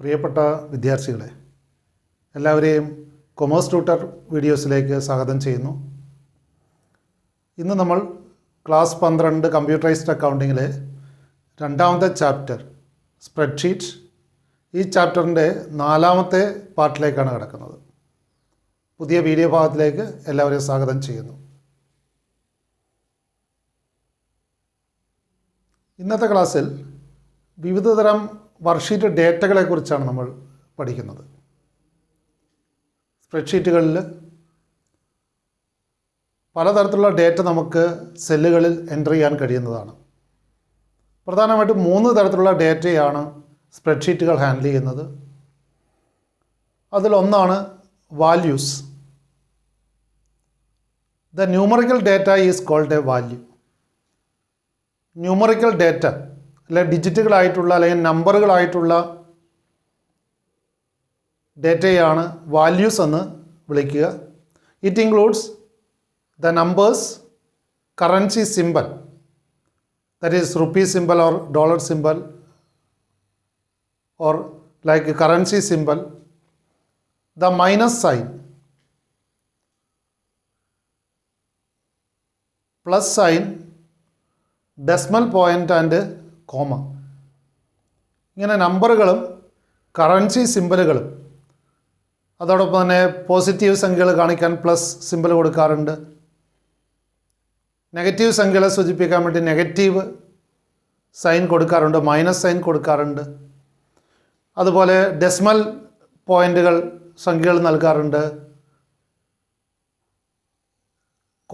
പ്രിയപ്പെട്ട വിദ്യാർത്ഥികളെ, എല്ലാവരെയും കൊമേഴ്സ് ട്യൂട്ടർ വീഡിയോസിലേക്ക് സ്വാഗതം ചെയ്യുന്നു. ഇന്ന് നമ്മൾ ക്ലാസ് 12 കമ്പ്യൂട്ടറൈസ്ഡ് അക്കൗണ്ടിങ്ങിലെ രണ്ടാമത്തെ ചാപ്റ്റർ സ്പ്രെഡ്ഷീറ്റ്, ഈ ചാപ്റ്ററിൻ്റെ 4ാമത്തെ പാർട്ടിലേക്കാണ് കിടക്കുന്നത്. പുതിയ വീഡിയോ ഭാഗത്തിലേക്ക് എല്ലാവരെയും സ്വാഗതം ചെയ്യുന്നു. ഇന്നത്തെ ക്ലാസ്സിൽ വിവിധതരം വർക്ക്ഷീറ്റ് ഡേറ്റകളെക്കുറിച്ചാണ് നമ്മൾ പഠിക്കുന്നത്. സ്പ്രെഡ്ഷീറ്റുകളിൽ പലതരത്തിലുള്ള ഡേറ്റ നമുക്ക് സെല്ലുകളിൽ എൻ്റർ ചെയ്യാൻ കഴിയുന്നതാണ്. പ്രധാനമായിട്ടും 3 തരത്തിലുള്ള ഡേറ്റയാണ് സ്പ്രെഡ്ഷീറ്റുകൾ ഹാൻഡിൽ ചെയ്യുന്നത്. അതിലൊന്നാണ് values. The numerical data is called a value. Numerical data അല്ലെങ്കിൽ ഡിജിറ്റുകളായിട്ടുള്ള അല്ലെങ്കിൽ നമ്പറുകളായിട്ടുള്ള ഡേറ്റയാണ് വാല്യൂസ് എന്ന് വിളിക്കുക. It includes the numbers, currency symbol, that is rupee symbol or dollar symbol or like currency symbol, the minus sign, plus sign, decimal point and comma. ഇങ്ങനെ നമ്പറുകളും currency സിമ്പലുകളും അതോടൊപ്പം തന്നെ പോസിറ്റീവ് സംഖ്യകൾ കാണിക്കാൻ പ്ലസ് സിമ്പൽ കൊടുക്കാറുണ്ട്. Negative സംഖ്യകളെ സൂചിപ്പിക്കാൻ വേണ്ടി negative sign കൊടുക്കാറുണ്ട്, മൈനസ് സൈൻ കൊടുക്കാറുണ്ട്. അതുപോലെ ഡെസിമൽ പോയിൻ്റുകൾ സംഖ്യകൾ നൽകാറുണ്ട്.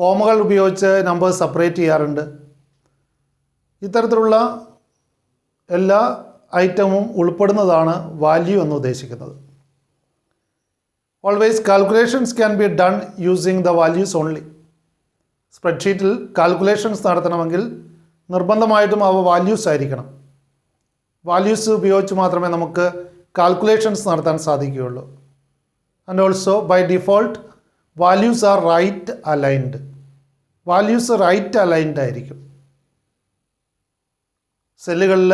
കോമകൾ ഉപയോഗിച്ച് നമ്പർ സെപ്പറേറ്റ് ചെയ്യാറുണ്ട്. ഇത്തരത്തിലുള്ള എല്ലാ ഐറ്റവും ഉൾപ്പെടുന്നതാണ് വാല്യൂ എന്ന് ഉദ്ദേശിക്കുന്നത്. Always calculations can be done using the values only. സ്പ്രെഡ്ഷീറ്റിൽ കാൽക്കുലേഷൻസ് നടത്തണമെങ്കിൽ നിർബന്ധമായിട്ടും അവ വാല്യൂസ് ആയിരിക്കണം. വാല്യൂസ് ഉപയോഗിച്ച് മാത്രമേ നമുക്ക് കാൽക്കുലേഷൻസ് നടത്താൻ സാധിക്കുകയുള്ളൂ. And also by default values are right aligned. Values right aligned ആയിരിക്കും. സെല്ലുകളിൽ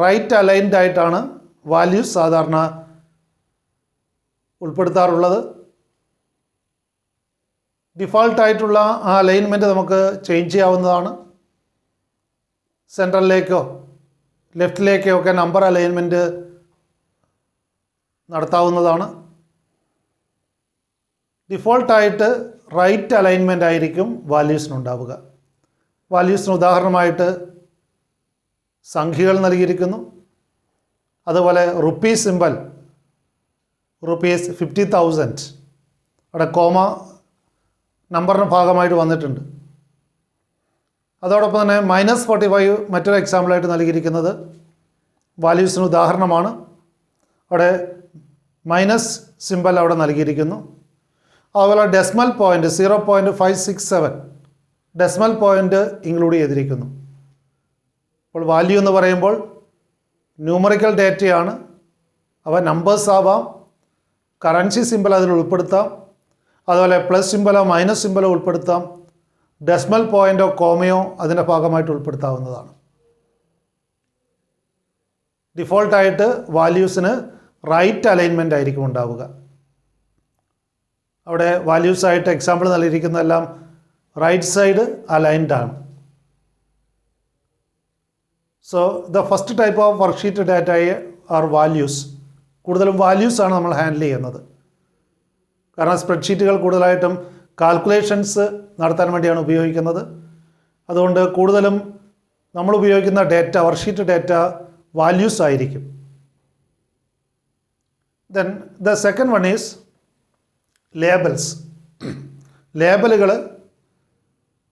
റൈറ്റ് അലൈൻഡ് ആയിട്ടാണ് വാല്യൂസ് സാധാരണ ഉൾപ്പെടുത്താറുള്ളത്. ഡിഫോൾട്ടായിട്ടുള്ള ആ അലൈൻമെൻറ്റ് നമുക്ക് ചേഞ്ച് ചെയ്യാവുന്നതാണ്. സെൻട്രലിലേക്കോ ലെഫ്റ്റിലേക്കോ ഒക്കെ നമ്പർ അലൈൻമെൻറ്റ് നടത്താവുന്നതാണ്. ഡിഫോൾട്ടായിട്ട് റൈറ്റ് അലൈൻമെൻ്റ് ആയിരിക്കും വാല്യൂസിനുണ്ടാവുക. വാല്യൂസിന് ഉദാഹരണമായിട്ട് സംഖ്യകൾ നൽകിയിരിക്കുന്നു. അതുപോലെ റുപ്പീ സിമ്പൽ, റുപ്പീസ് 50,000, അവിടെ കോമ നമ്പറിന് ഭാഗമായിട്ട് വന്നിട്ടുണ്ട്. അതോടൊപ്പം തന്നെ -45 മറ്റൊരു എക്സാമ്പിളായിട്ട് നൽകിയിരിക്കുന്നത് വാല്യൂസിന് ഉദാഹരണമാണ്. അവിടെ മൈനസ് സിമ്പൽ അവിടെ നൽകിയിരിക്കുന്നു. അതുപോലെ decimal point 0.567 decimal point include ചെയ്തിരിക്കുന്നു. അപ്പോൾ വാല്യൂ എന്ന് പറയുമ്പോൾ ന്യൂമറിക്കൽ ഡേറ്റയാണ്. അവ നമ്പേഴ്സ് ആവാം, കറൻസി സിമ്പൽ അതിൽ ഉൾപ്പെടുത്താം, അതുപോലെ പ്ലസ് സിമ്പലോ മൈനസ് സിമ്പലോ ഉൾപ്പെടുത്താം, ഡെസിമൽ പോയിൻ്റോ കോമയോ അതിൻ്റെ ഭാഗമായിട്ട് ഉൾപ്പെടുത്താവുന്നതാണ്. ഡിഫോൾട്ടായിട്ട് വാല്യൂസിന് റൈറ്റ് അലൈൻമെൻ്റ് ആയിരിക്കും ഉണ്ടാവുക. അവിടെ വാല്യൂസായിട്ട് എക്സാമ്പിൾ നൽകിയിരിക്കുന്നതെല്ലാം റൈറ്റ് സൈഡ് അലൈൻഡ് ആണ്. So the first type of worksheet data are values. കൂടുതലും വാല്യൂസാണ് നമ്മൾ ഹാൻഡിൽ ചെയ്യുന്നത്. കാരണം സ്പ്രെഡ്ഷീറ്റുകൾ കൂടുതലായിട്ടും കാൽക്കുലേഷൻസ് നടത്താൻ വേണ്ടിയാണ് ഉപയോഗിക്കുന്നത്. അതുകൊണ്ട് കൂടുതലും നമ്മൾ ഉപയോഗിക്കുന്ന ഡേറ്റ, വർക്ക്ഷീറ്റ് ഡേറ്റ വാല്യൂസ് ആയിരിക്കും. Then the second one is labels. ലേബലുകൾ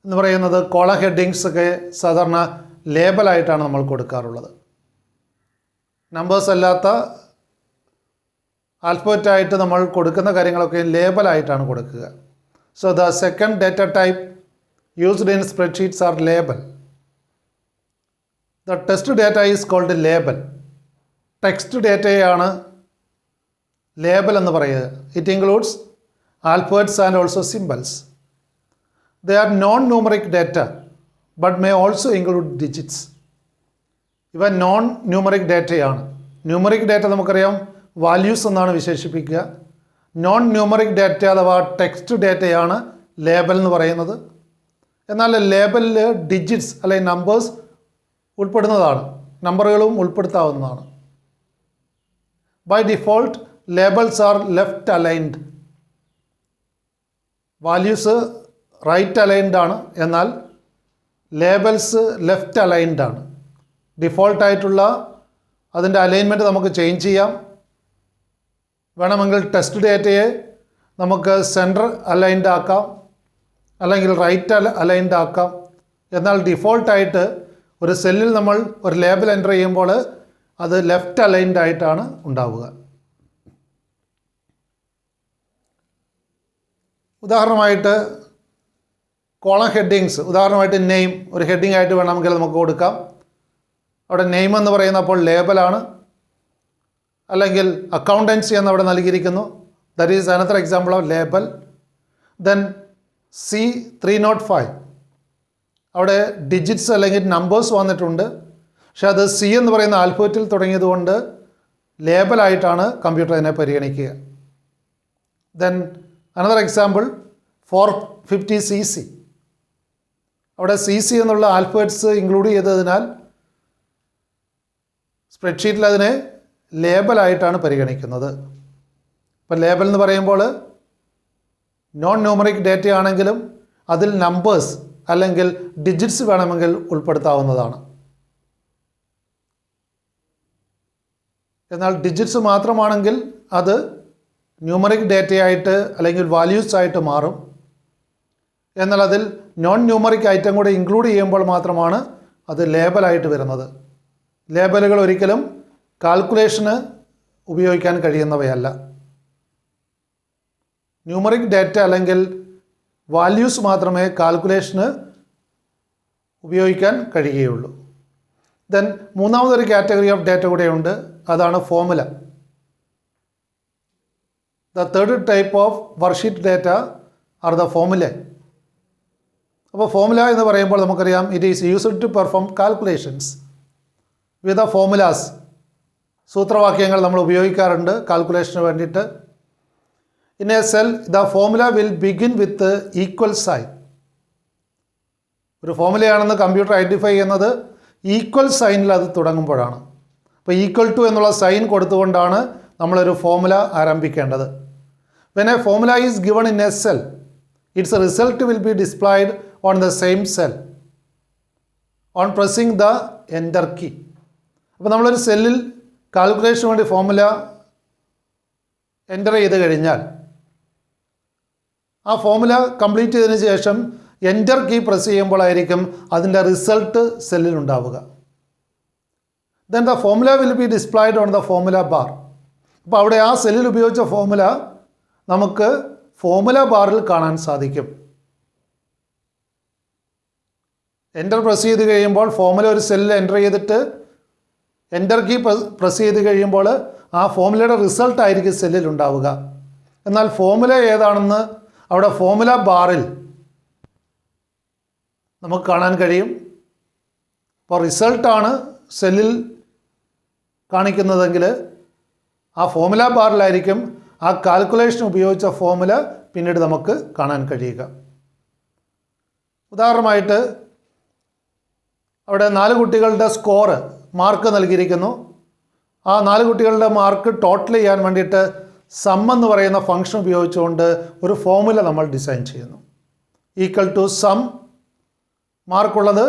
എന്ന് പറയുന്നത് കോളം ഹെഡിങ്സ് ഒക്കെ സാധാരണ ലേബലായിട്ടാണ് നമ്മൾ കൊടുക്കാറുള്ളത്. നമ്പേഴ്സ് അല്ലാത്ത ആൽഫബറ്റായിട്ട് നമ്മൾ കൊടുക്കുന്ന കാര്യങ്ങളൊക്കെ ലേബലായിട്ടാണ് കൊടുക്കുക. So the second data type used in spreadsheets are label. The text data is called label. Text ഡേറ്റയാണ് ലേബൽ എന്ന് പറയുക. It includes alphabets and also symbols. They are non-numeric data but may also include digits. ഇവ non numeric ഡേറ്റയാണ്. Numeric data നമുക്കറിയാം values എന്നാണ് വിശേഷിപ്പിക്കുക. Non numeric data അഥവാ text ഡാറ്റയാണ് ലേബൽ എന്ന് പറയുന്നത്. എന്നാൽ ലേബലിൽ ഡിജിറ്റ്സ് അല്ലെങ്കിൽ നമ്പേഴ്സ് ഉൾപ്പെടുന്നതാണ്, നമ്പറുകളും ഉൾപ്പെടുത്താവുന്നതാണ്. By default labels are left aligned. Values right aligned ആണ്, എന്നാൽ ലേബൽസ് ലെഫ്റ്റ് അലൈൻഡ് ആണ്. ഡിഫോൾട്ടായിട്ടുള്ള അതിൻ്റെ അലൈൻമെൻറ്റ് നമുക്ക് ചേഞ്ച് ചെയ്യാം. വേണമെങ്കിൽ ടെസ്റ്റ് ഡേറ്റയെ നമുക്ക് സെൻറ്റർ അലൈൻഡ് ആക്കാം, അല്ലെങ്കിൽ റൈറ്റ് അലൈൻഡ് ആക്കാം. എന്നാൽ ഡിഫോൾട്ടായിട്ട് ഒരു സെല്ലിൽ നമ്മൾ ഒരു ലേബൽ എൻ്റർ ചെയ്യുമ്പോൾ അത് ലെഫ്റ്റ് അലൈൻഡ് ആയിട്ടാണ് ഉണ്ടാവുക. ഉദാഹരണമായിട്ട് കോളം ഹെഡിങ്സ്, ഉദാഹരണമായിട്ട് നെയിം ഒരു ഹെഡിങ് ആയിട്ട് വേണമെങ്കിൽ നമുക്ക് കൊടുക്കാം. അവിടെ നെയിം എന്ന് പറയുന്ന അപ്പോൾ ലേബലാണ്. അല്ലെങ്കിൽ അക്കൗണ്ടൻസി എന്ന് അവിടെ നൽകിയിരിക്കുന്നു. That is another example of label. Then C305 അവിടെ ഡിജിറ്റ്സ് അല്ലെങ്കിൽ നമ്പേഴ്സ് വന്നിട്ടുണ്ട്. പക്ഷേ അത് C എന്ന് പറയുന്ന ആൽഫബറ്റിൽ തുടങ്ങിയതുകൊണ്ട് ലേബലായിട്ടാണ് കമ്പ്യൂട്ടർ അതിനെ പരിഗണിക്കുക. Then another example 450cc. അവിടെ CC എന്നുള്ള ആൽഫബറ്റ്സ് ഇൻക്ലൂഡ് ചെയ്തതിനാൽ സ്പ്രെഡ്ഷീറ്റിൽ അതിനെ ലേബലായിട്ടാണ് പരിഗണിക്കുന്നത്. ഇപ്പം ലേബൽ എന്ന് പറയുമ്പോൾ നോൺ ന്യൂമറിക് ഡാറ്റ ആണെങ്കിലും അതിൽ നമ്പേഴ്സ് അല്ലെങ്കിൽ ഡിജിറ്റ്സ് വേണമെങ്കിൽ ഉൾപ്പെടുത്താവുന്നതാണ്. എന്നാൽ ഡിജിറ്റ്സ് മാത്രമാണെങ്കിൽ അത് ന്യൂമറിക് ഡാറ്റയായിട്ട് അല്ലെങ്കിൽ വാല്യൂസ് ആയിട്ട് മാറും. എന്നാൽ അതിൽ നോൺ ന്യൂമറിക് ഐറ്റം കൂടെ ഇൻക്ലൂഡ് ചെയ്യുമ്പോൾ മാത്രമാണ് അത് ലേബലായിട്ട് വരുന്നത്. ലേബലുകൾ ഒരിക്കലും കാൽക്കുലേഷന് ഉപയോഗിക്കാൻ കഴിയുന്നവയല്ല. ന്യൂമറിക് ഡാറ്റ അല്ലെങ്കിൽ വാല്യൂസ് മാത്രമേ കാൽക്കുലേഷന് ഉപയോഗിക്കാൻ കഴിയുകയുള്ളൂ. ദെൻ മൂന്നാമതൊരു കാറ്റഗറി ഓഫ് ഡാറ്റ കൂടെയുണ്ട്, അതാണ് formula. The third type of worksheet data are the formula. അപ്പോൾ ഫോമുല എന്ന് പറയുമ്പോൾ നമുക്കറിയാം it is used to perform calculations with the formulas. സൂത്രവാക്യങ്ങൾ നമ്മൾ ഉപയോഗിക്കാറുണ്ട് കാൽക്കുലേഷന് വേണ്ടിയിട്ട്. In a cell the formula will begin with equal sign. ഒരു ഫോമുലയാണെന്ന് കമ്പ്യൂട്ടർ ഐഡൻറ്റിഫൈ ചെയ്യുന്നത് ഈക്വൽ സൈനിൽ അത് തുടങ്ങുമ്പോഴാണ്. അപ്പോൾ ഈക്വൽ ടു എന്നുള്ള സൈൻ കൊടുത്തുകൊണ്ടാണ് നമ്മളൊരു ഫോമുല ആരംഭിക്കേണ്ടത്. When a formula is given in a cell, it's result will be displayed on the same cell on pressing the enter key. അപ്പോൾ നമ്മളൊരു സെല്ലിൽ കാൽക്കുലേഷന് വേണ്ടി ഫോമുല എൻ്റർ ചെയ്ത് കഴിഞ്ഞാൽ ആ ഫോമുല കംപ്ലീറ്റ് ചെയ്തതിന് ശേഷം എൻ്റർ കീ പ്രസ് ചെയ്യുമ്പോഴായിരിക്കും അതിൻ്റെ റിസൾട്ട് സെല്ലിൽ ഉണ്ടാവുക. Then the formula will be displayed on the formula bar. അപ്പോൾ അവിടെ ആ സെല്ലിൽ ഉപയോഗിച്ച ഫോമുല നമുക്ക് ഫോമുല ബാറിൽ കാണാൻ സാധിക്കും. എൻ്റർ പ്രസ് ചെയ്ത് കഴിയുമ്പോൾ ഫോമുല ഒരു സെല്ലിൽ എൻ്റർ ചെയ്തിട്ട് എൻ്റർ കീ പ്രസ് ചെയ്ത് കഴിയുമ്പോൾ ആ ഫോമുലയുടെ റിസൾട്ട് ആയിരിക്കും സെല്ലിൽ ഉണ്ടാവുക. എന്നാൽ ഫോമുല ഏതാണെന്ന് അവിടെ ഫോമുല ബാറിൽ നമുക്ക് കാണാൻ കഴിയും. അപ്പോൾ റിസൾട്ടാണ് സെല്ലിൽ കാണിക്കുന്നതെങ്കിൽ ആ ഫോമുല ബാറിലായിരിക്കും ആ കാൽക്കുലേഷൻ ഉപയോഗിച്ച ഫോമുല പിന്നീട് നമുക്ക് കാണാൻ കഴിയുക. ഉദാഹരണമായിട്ട് അവിടെ 4 കുട്ടികളുടെ സ്കോറ് മാർക്ക് നൽകിയിരിക്കുന്നു. ആ 4 കുട്ടികളുടെ മാർക്ക് ടോട്ടൽ ചെയ്യാൻ വേണ്ടിയിട്ട് സം എന്ന് പറയുന്ന ഫംഗ്ഷൻ ഉപയോഗിച്ചുകൊണ്ട് ഒരു ഫോമുല നമ്മൾ ഡിസൈൻ ചെയ്യുന്നു. ഈക്വൽ ടു സം, മാർക്കുള്ളത്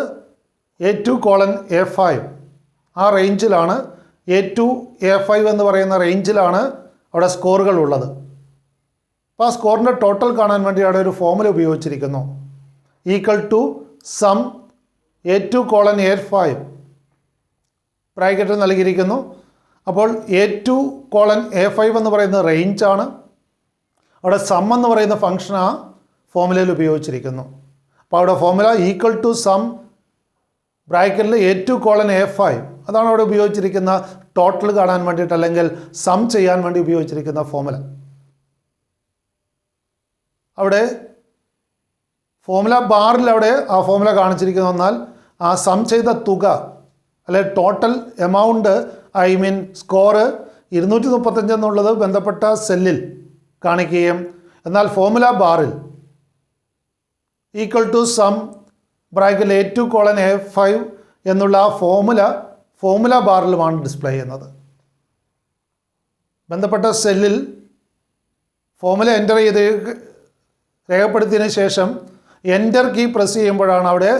A2:A5 ആ റേഞ്ചിലാണ്. A2A5 എന്ന് പറയുന്ന റേഞ്ചിലാണ് അവിടെ സ്കോറുകൾ ഉള്ളത്. അപ്പോൾ ആ സ്കോറിൻ്റെ ടോട്ടൽ കാണാൻ വേണ്ടി അവിടെ ഒരു ഫോമുല ഉപയോഗിച്ചിരിക്കുന്നു. ഈക്വൽ ടു സം A2:A5 ബ്രാക്കറ്റിൽ നൽകിയിരിക്കുന്നു. അപ്പോൾ A2:A5 എന്ന് പറയുന്ന റേഞ്ചാണ്. അവിടെ സം എന്ന് പറയുന്ന ഫംഗ്ഷൻ ആ ഫോമുലയിൽ ഉപയോഗിച്ചിരിക്കുന്നു. അപ്പോൾ അവിടെ ഫോമുല ഈക്വൽ ടു സം ബ്രാക്കറ്റിൽ A2:A5 അതാണ് അവിടെ ഉപയോഗിച്ചിരിക്കുന്ന ടോട്ടൽ കാണാൻ വേണ്ടിയിട്ട് അല്ലെങ്കിൽ സം ചെയ്യാൻ വേണ്ടി ഉപയോഗിച്ചിരിക്കുന്ന ഫോമുല. അവിടെ ഫോമുല ബാറിൽ അവിടെ ആ ഫോമുല കാണിച്ചിരിക്കുന്നു. എന്നാൽ ആ സം ചെയ്ത തുക അല്ലെ ടോട്ടൽ എമൗണ്ട് സ്കോർ 235 എന്നുള്ളത് ബന്ധപ്പെട്ട സെല്ലിൽ കാണിക്കുകയും എന്നാൽ ഫോർമുല ബാറിൽ ഈക്വൽ ടു സം ബ്രാക്കറ്റിൽ A2:A5 എന്നുള്ള ആ ഫോർമുല ബാറിലുമാണ് ഡിസ്പ്ലേ ചെയ്യുന്നത്. ബന്ധപ്പെട്ട സെല്ലിൽ ഫോർമുല എൻ്റർ ചെയ്ത് രേഖപ്പെടുത്തിയതിന് ശേഷം എൻ്റർ കീ പ്രസ് ചെയ്യുമ്പോഴാണ് അവിടെ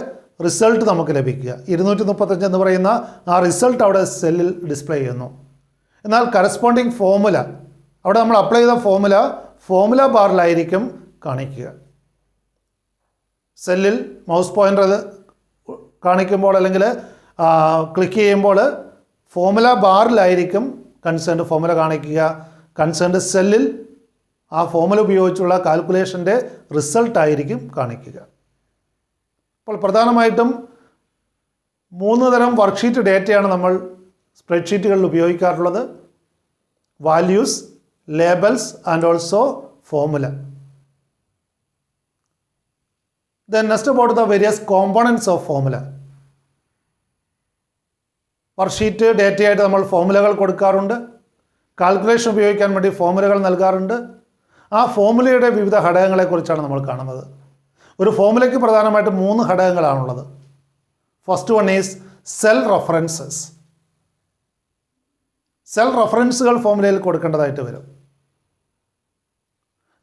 റിസൾട്ട് നമുക്ക് ലഭിക്കുക. 235 എന്ന് പറയുന്ന ആ റിസൾട്ട് അവിടെ സെല്ലിൽ ഡിസ്പ്ലേ ചെയ്യുന്നു. എന്നാൽ കറസ്പോണ്ടിങ് ഫോർമുല അവിടെ നമ്മൾ അപ്ലൈ ചെയ്ത ഫോർമുല ബാറിലായിരിക്കും കാണിക്കുക. സെല്ലിൽ മൗസ് പോയിൻ്റർ കാണിക്കുമ്പോൾ അല്ലെങ്കിൽ ക്ലിക്ക് ചെയ്യുമ്പോൾ ഫോർമുല ബാറിലായിരിക്കും കൺസേൺഡ് ഫോർമുല കാണിക്കുക. കൺസേൺഡ് സെല്ലിൽ ആ ഫോർമുല ഉപയോഗിച്ചുള്ള കാൽക്കുലേഷൻ്റെ റിസൾട്ടായിരിക്കും കാണിക്കുക. അപ്പോൾ പ്രധാനമായിട്ടും 3 തരം വർക്ക്ഷീറ്റ് ഡേറ്റയാണ് നമ്മൾ സ്പ്രെഡ്ഷീറ്റുകളിൽ ഉപയോഗിക്കാറുള്ളത്: values, labels and also formula. Then next about the various components of formula. Worksheet ഡേറ്റയായിട്ട് നമ്മൾ ഫോർമുലകൾ കൊടുക്കാറുണ്ട്. കാൽക്കുലേഷൻ ഉപയോഗിക്കാൻ വേണ്ടി ഫോർമുലകൾ നൽകാറുണ്ട്. ആ ഫോർമുലയുടെ വിവിധ ഘടകങ്ങളെക്കുറിച്ചാണ് നമ്മൾ കാണുന്നത്. ഒരു ഫോർമുലയ്ക്ക് പ്രധാനമായിട്ടും 3 ഘടകങ്ങളാണുള്ളത്. First one is cell references. Cell റെഫറൻസുകൾ ഫോർമുലയിൽ കൊടുക്കേണ്ടതായിട്ട് വരും.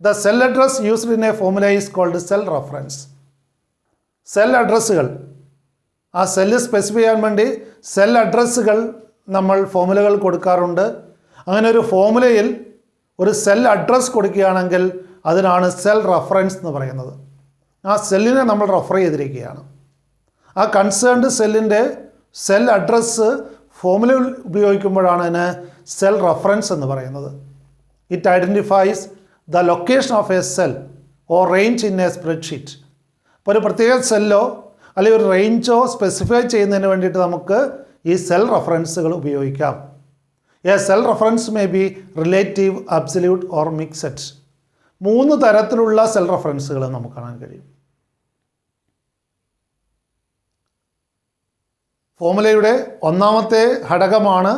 The cell address used in a formula is called cell reference. Cell അഡ്രസ്സുകൾ, ആ സെല്ല് സ്പെസിഫൈ ചെയ്യാൻ വേണ്ടി സെൽ അഡ്രസ്സുകൾ നമ്മൾ ഫോർമുലകൾ കൊടുക്കാറുണ്ട്. അങ്ങനെ ഒരു ഫോർമുലയിൽ ഒരു സെൽ അഡ്രസ് കൊടുക്കുകയാണെങ്കിൽ അതിനാണ് സെൽ റെഫറൻസ് എന്ന് പറയുന്നത്. ആ സെല്ലിനെ നമ്മൾ റെഫർ ചെയ്തിരിക്കുകയാണ്. ആ കൺസേൺഡ് സെല്ലിൻ്റെ സെൽ അഡ്രസ്സ് ഫോർമുല ഉപയോഗിക്കുമ്പോഴാണ് അതിന് സെൽ റെഫറൻസ് എന്ന് പറയുന്നത്. It identifies the location of A cell or range in A spreadsheet. ഇപ്പോൾ ഒരു പ്രത്യേക സെല്ലോ അല്ലെങ്കിൽ ഒരു റേഞ്ചോ സ്പെസിഫൈ ചെയ്യുന്നതിന് വേണ്ടിയിട്ട് നമുക്ക് ഈ സെൽ റെഫറൻസുകൾ ഉപയോഗിക്കാം. A cell reference may be relative, absolute or mixed. 3 തരത്തിലുള്ള സെൽ റെഫറൻസുകൾ നമുക്ക് കാണാൻ കഴിയും. ഫോർമുലയുടെ ഒന്നാമത്തെ ഘടകമാണ്,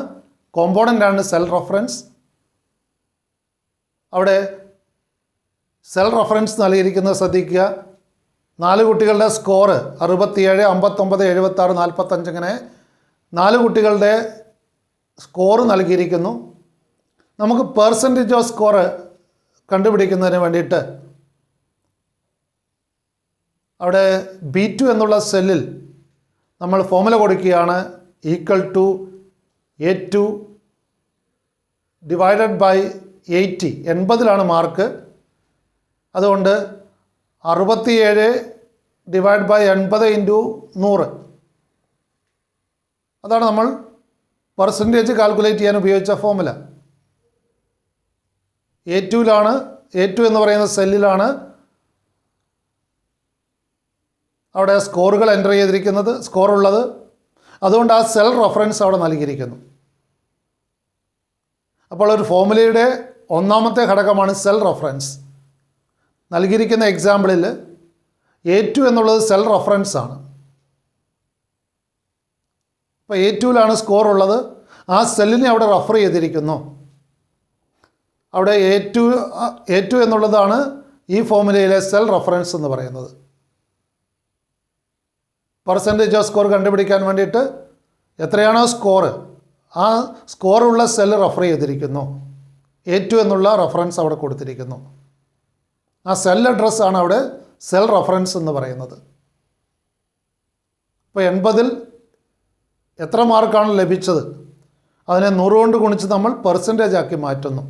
കോമ്പോണൻ്റാണ് സെൽ റെഫറൻസ്. അവിടെ സെൽ റെഫറൻസ് നൽകിയിരിക്കുന്നത് ശ്രദ്ധിക്കുക. 4 കുട്ടികളുടെ സ്കോർ 67, 59, 76, 45 അങ്ങനെ 4 കുട്ടികളുടെ സ്കോർ നൽകിയിരിക്കുന്നു. നമുക്ക് പെർസെൻറ്റേജ് ഓഫ് സ്കോർ കണ്ടുപിടിക്കുന്നതിന് വേണ്ടിയിട്ട് അവിടെ B2 എന്നുള്ള സെല്ലിൽ നമ്മൾ ഫോർമുല കൊടുക്കുകയാണ്. Equal to A2 divided by 80. 80ലാണ് മാർക്ക്. അതുകൊണ്ട് 67 ഡിവൈഡ് ബൈ 80 ഇൻറ്റു 100. അതാണ് നമ്മൾ പെർസെൻറ്റേജ് കാൽക്കുലേറ്റ് ചെയ്യാൻ ഉപയോഗിച്ച ഫോർമുല. A2 എന്ന് പറയുന്ന സെല്ലിലാണ് അവിടെ സ്കോറുകൾ എൻ്റർ ചെയ്തിരിക്കുന്നത്, സ്കോറുള്ളത്. അതുകൊണ്ട് ആ സെൽ റെഫറൻസ് അവിടെ നൽകിയിരിക്കുന്നു. അപ്പോൾ ഒരു ഫോർമുലയുടെ ഒന്നാമത്തെ ഘടകമാണ് സെൽ റെഫറൻസ്. നൽകിയിരിക്കുന്ന എക്സാമ്പിളിൽ A2 എന്നുള്ളത് സെൽ റെഫറൻസ് ആണ്. അപ്പോൾ A2ലാണ് സ്കോർ ഉള്ളത്. ആ സെല്ലിനെ അവിടെ റെഫർ ചെയ്തിരിക്കുന്നു. അവിടെ A2 എന്നുള്ളതാണ് ഈ ഫോർമുലയിലെ സെൽ റെഫറൻസ് എന്ന് പറയുന്നത്. പെർസെൻറ്റേജ് ഓഫ് സ്കോർ കണ്ടുപിടിക്കാൻ വേണ്ടിയിട്ട് എത്രയാണോ സ്കോർ, ആ സ്കോറുള്ള സെല്ല് റെഫർ ചെയ്തിരിക്കുന്നു. A2 എന്നുള്ള റെഫറൻസ് അവിടെ കൊടുത്തിരിക്കുന്നു. ആ സെൽ അഡ്രസ്സാണ് അവിടെ സെൽ റെഫറൻസ് എന്ന് പറയുന്നത്. ഇപ്പോൾ 80ൽ എത്ര മാർക്കാണ് ലഭിച്ചത് അതിനെ 100 കൊണ്ട് ഗുണിച്ച് നമ്മൾ പെർസെൻറ്റേജ് ആക്കി മാറ്റുന്നു.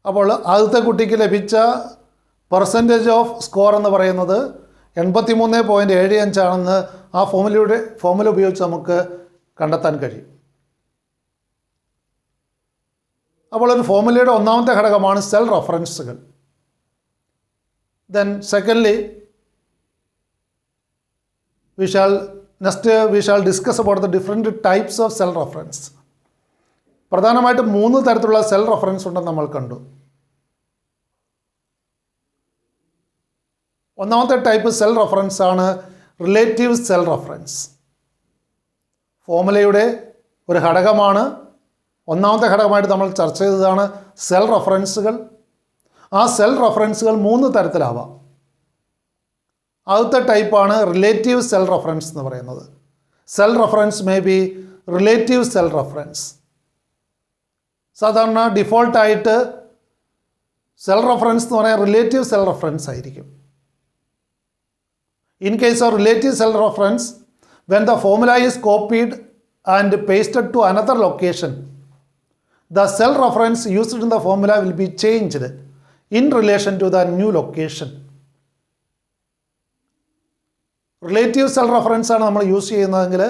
അപ്പോൾ ആദ്യത്തെ കുട്ടിക്ക് ലഭിച്ച പെർസെൻറ്റേജ് ഓഫ് സ്കോർ എന്ന് പറയുന്നത് 83.75 ആണെന്ന് ആ ഫോർമുല ഉപയോഗിച്ച് നമുക്ക് കണ്ടെത്താൻ കഴിയും. അപ്പോൾ ഒരു ഫോർമുലയുടെ ഒന്നാമത്തെ ഘടകമാണ് സെൽ റെഫറൻസുകൾ. Then secondly we shall discuss about the different types of cell reference. പ്രധാനമായിട്ടും 3 തരത്തിലുള്ള സെൽ റെഫറൻസ് ഉണ്ടെന്ന് നമ്മൾ കണ്ടു. ഒന്നാമത്തെ ടൈപ്പ് സെൽ റെഫറൻസ് ആണ് റിലേറ്റീവ് സെൽ റെഫറൻസ്. ഫോർമുലയുടെ ഒരു ഘടകമാണ്. ഒന്നാമത്തെ ഘടകമായിട്ട് നമ്മൾ ചർച്ച ചെയ്തതാണ് സെൽ റെഫറൻസുകൾ. ആ സെൽ റെഫറൻസുകൾ 3 തരത്തിലാവാം. ആദ്യത്തെ ടൈപ്പാണ് റിലേറ്റീവ് സെൽ റെഫറൻസ് എന്ന് പറയുന്നത്. Cell reference may be relative cell reference. സാധാരണ ഡിഫോൾട്ടായിട്ട് സെൽ റെഫറൻസ് എന്ന് പറയാൻ റിലേറ്റീവ് സെൽ റെഫറൻസ് ആയിരിക്കും. In case of relative cell reference, when the formula is copied and pasted to another location, the cell reference used in the formula will be changed in relation to the new location. Relative cell reference ആണ് നമ്മൾ use ചെയ്യുന്നതെങ്കിൽ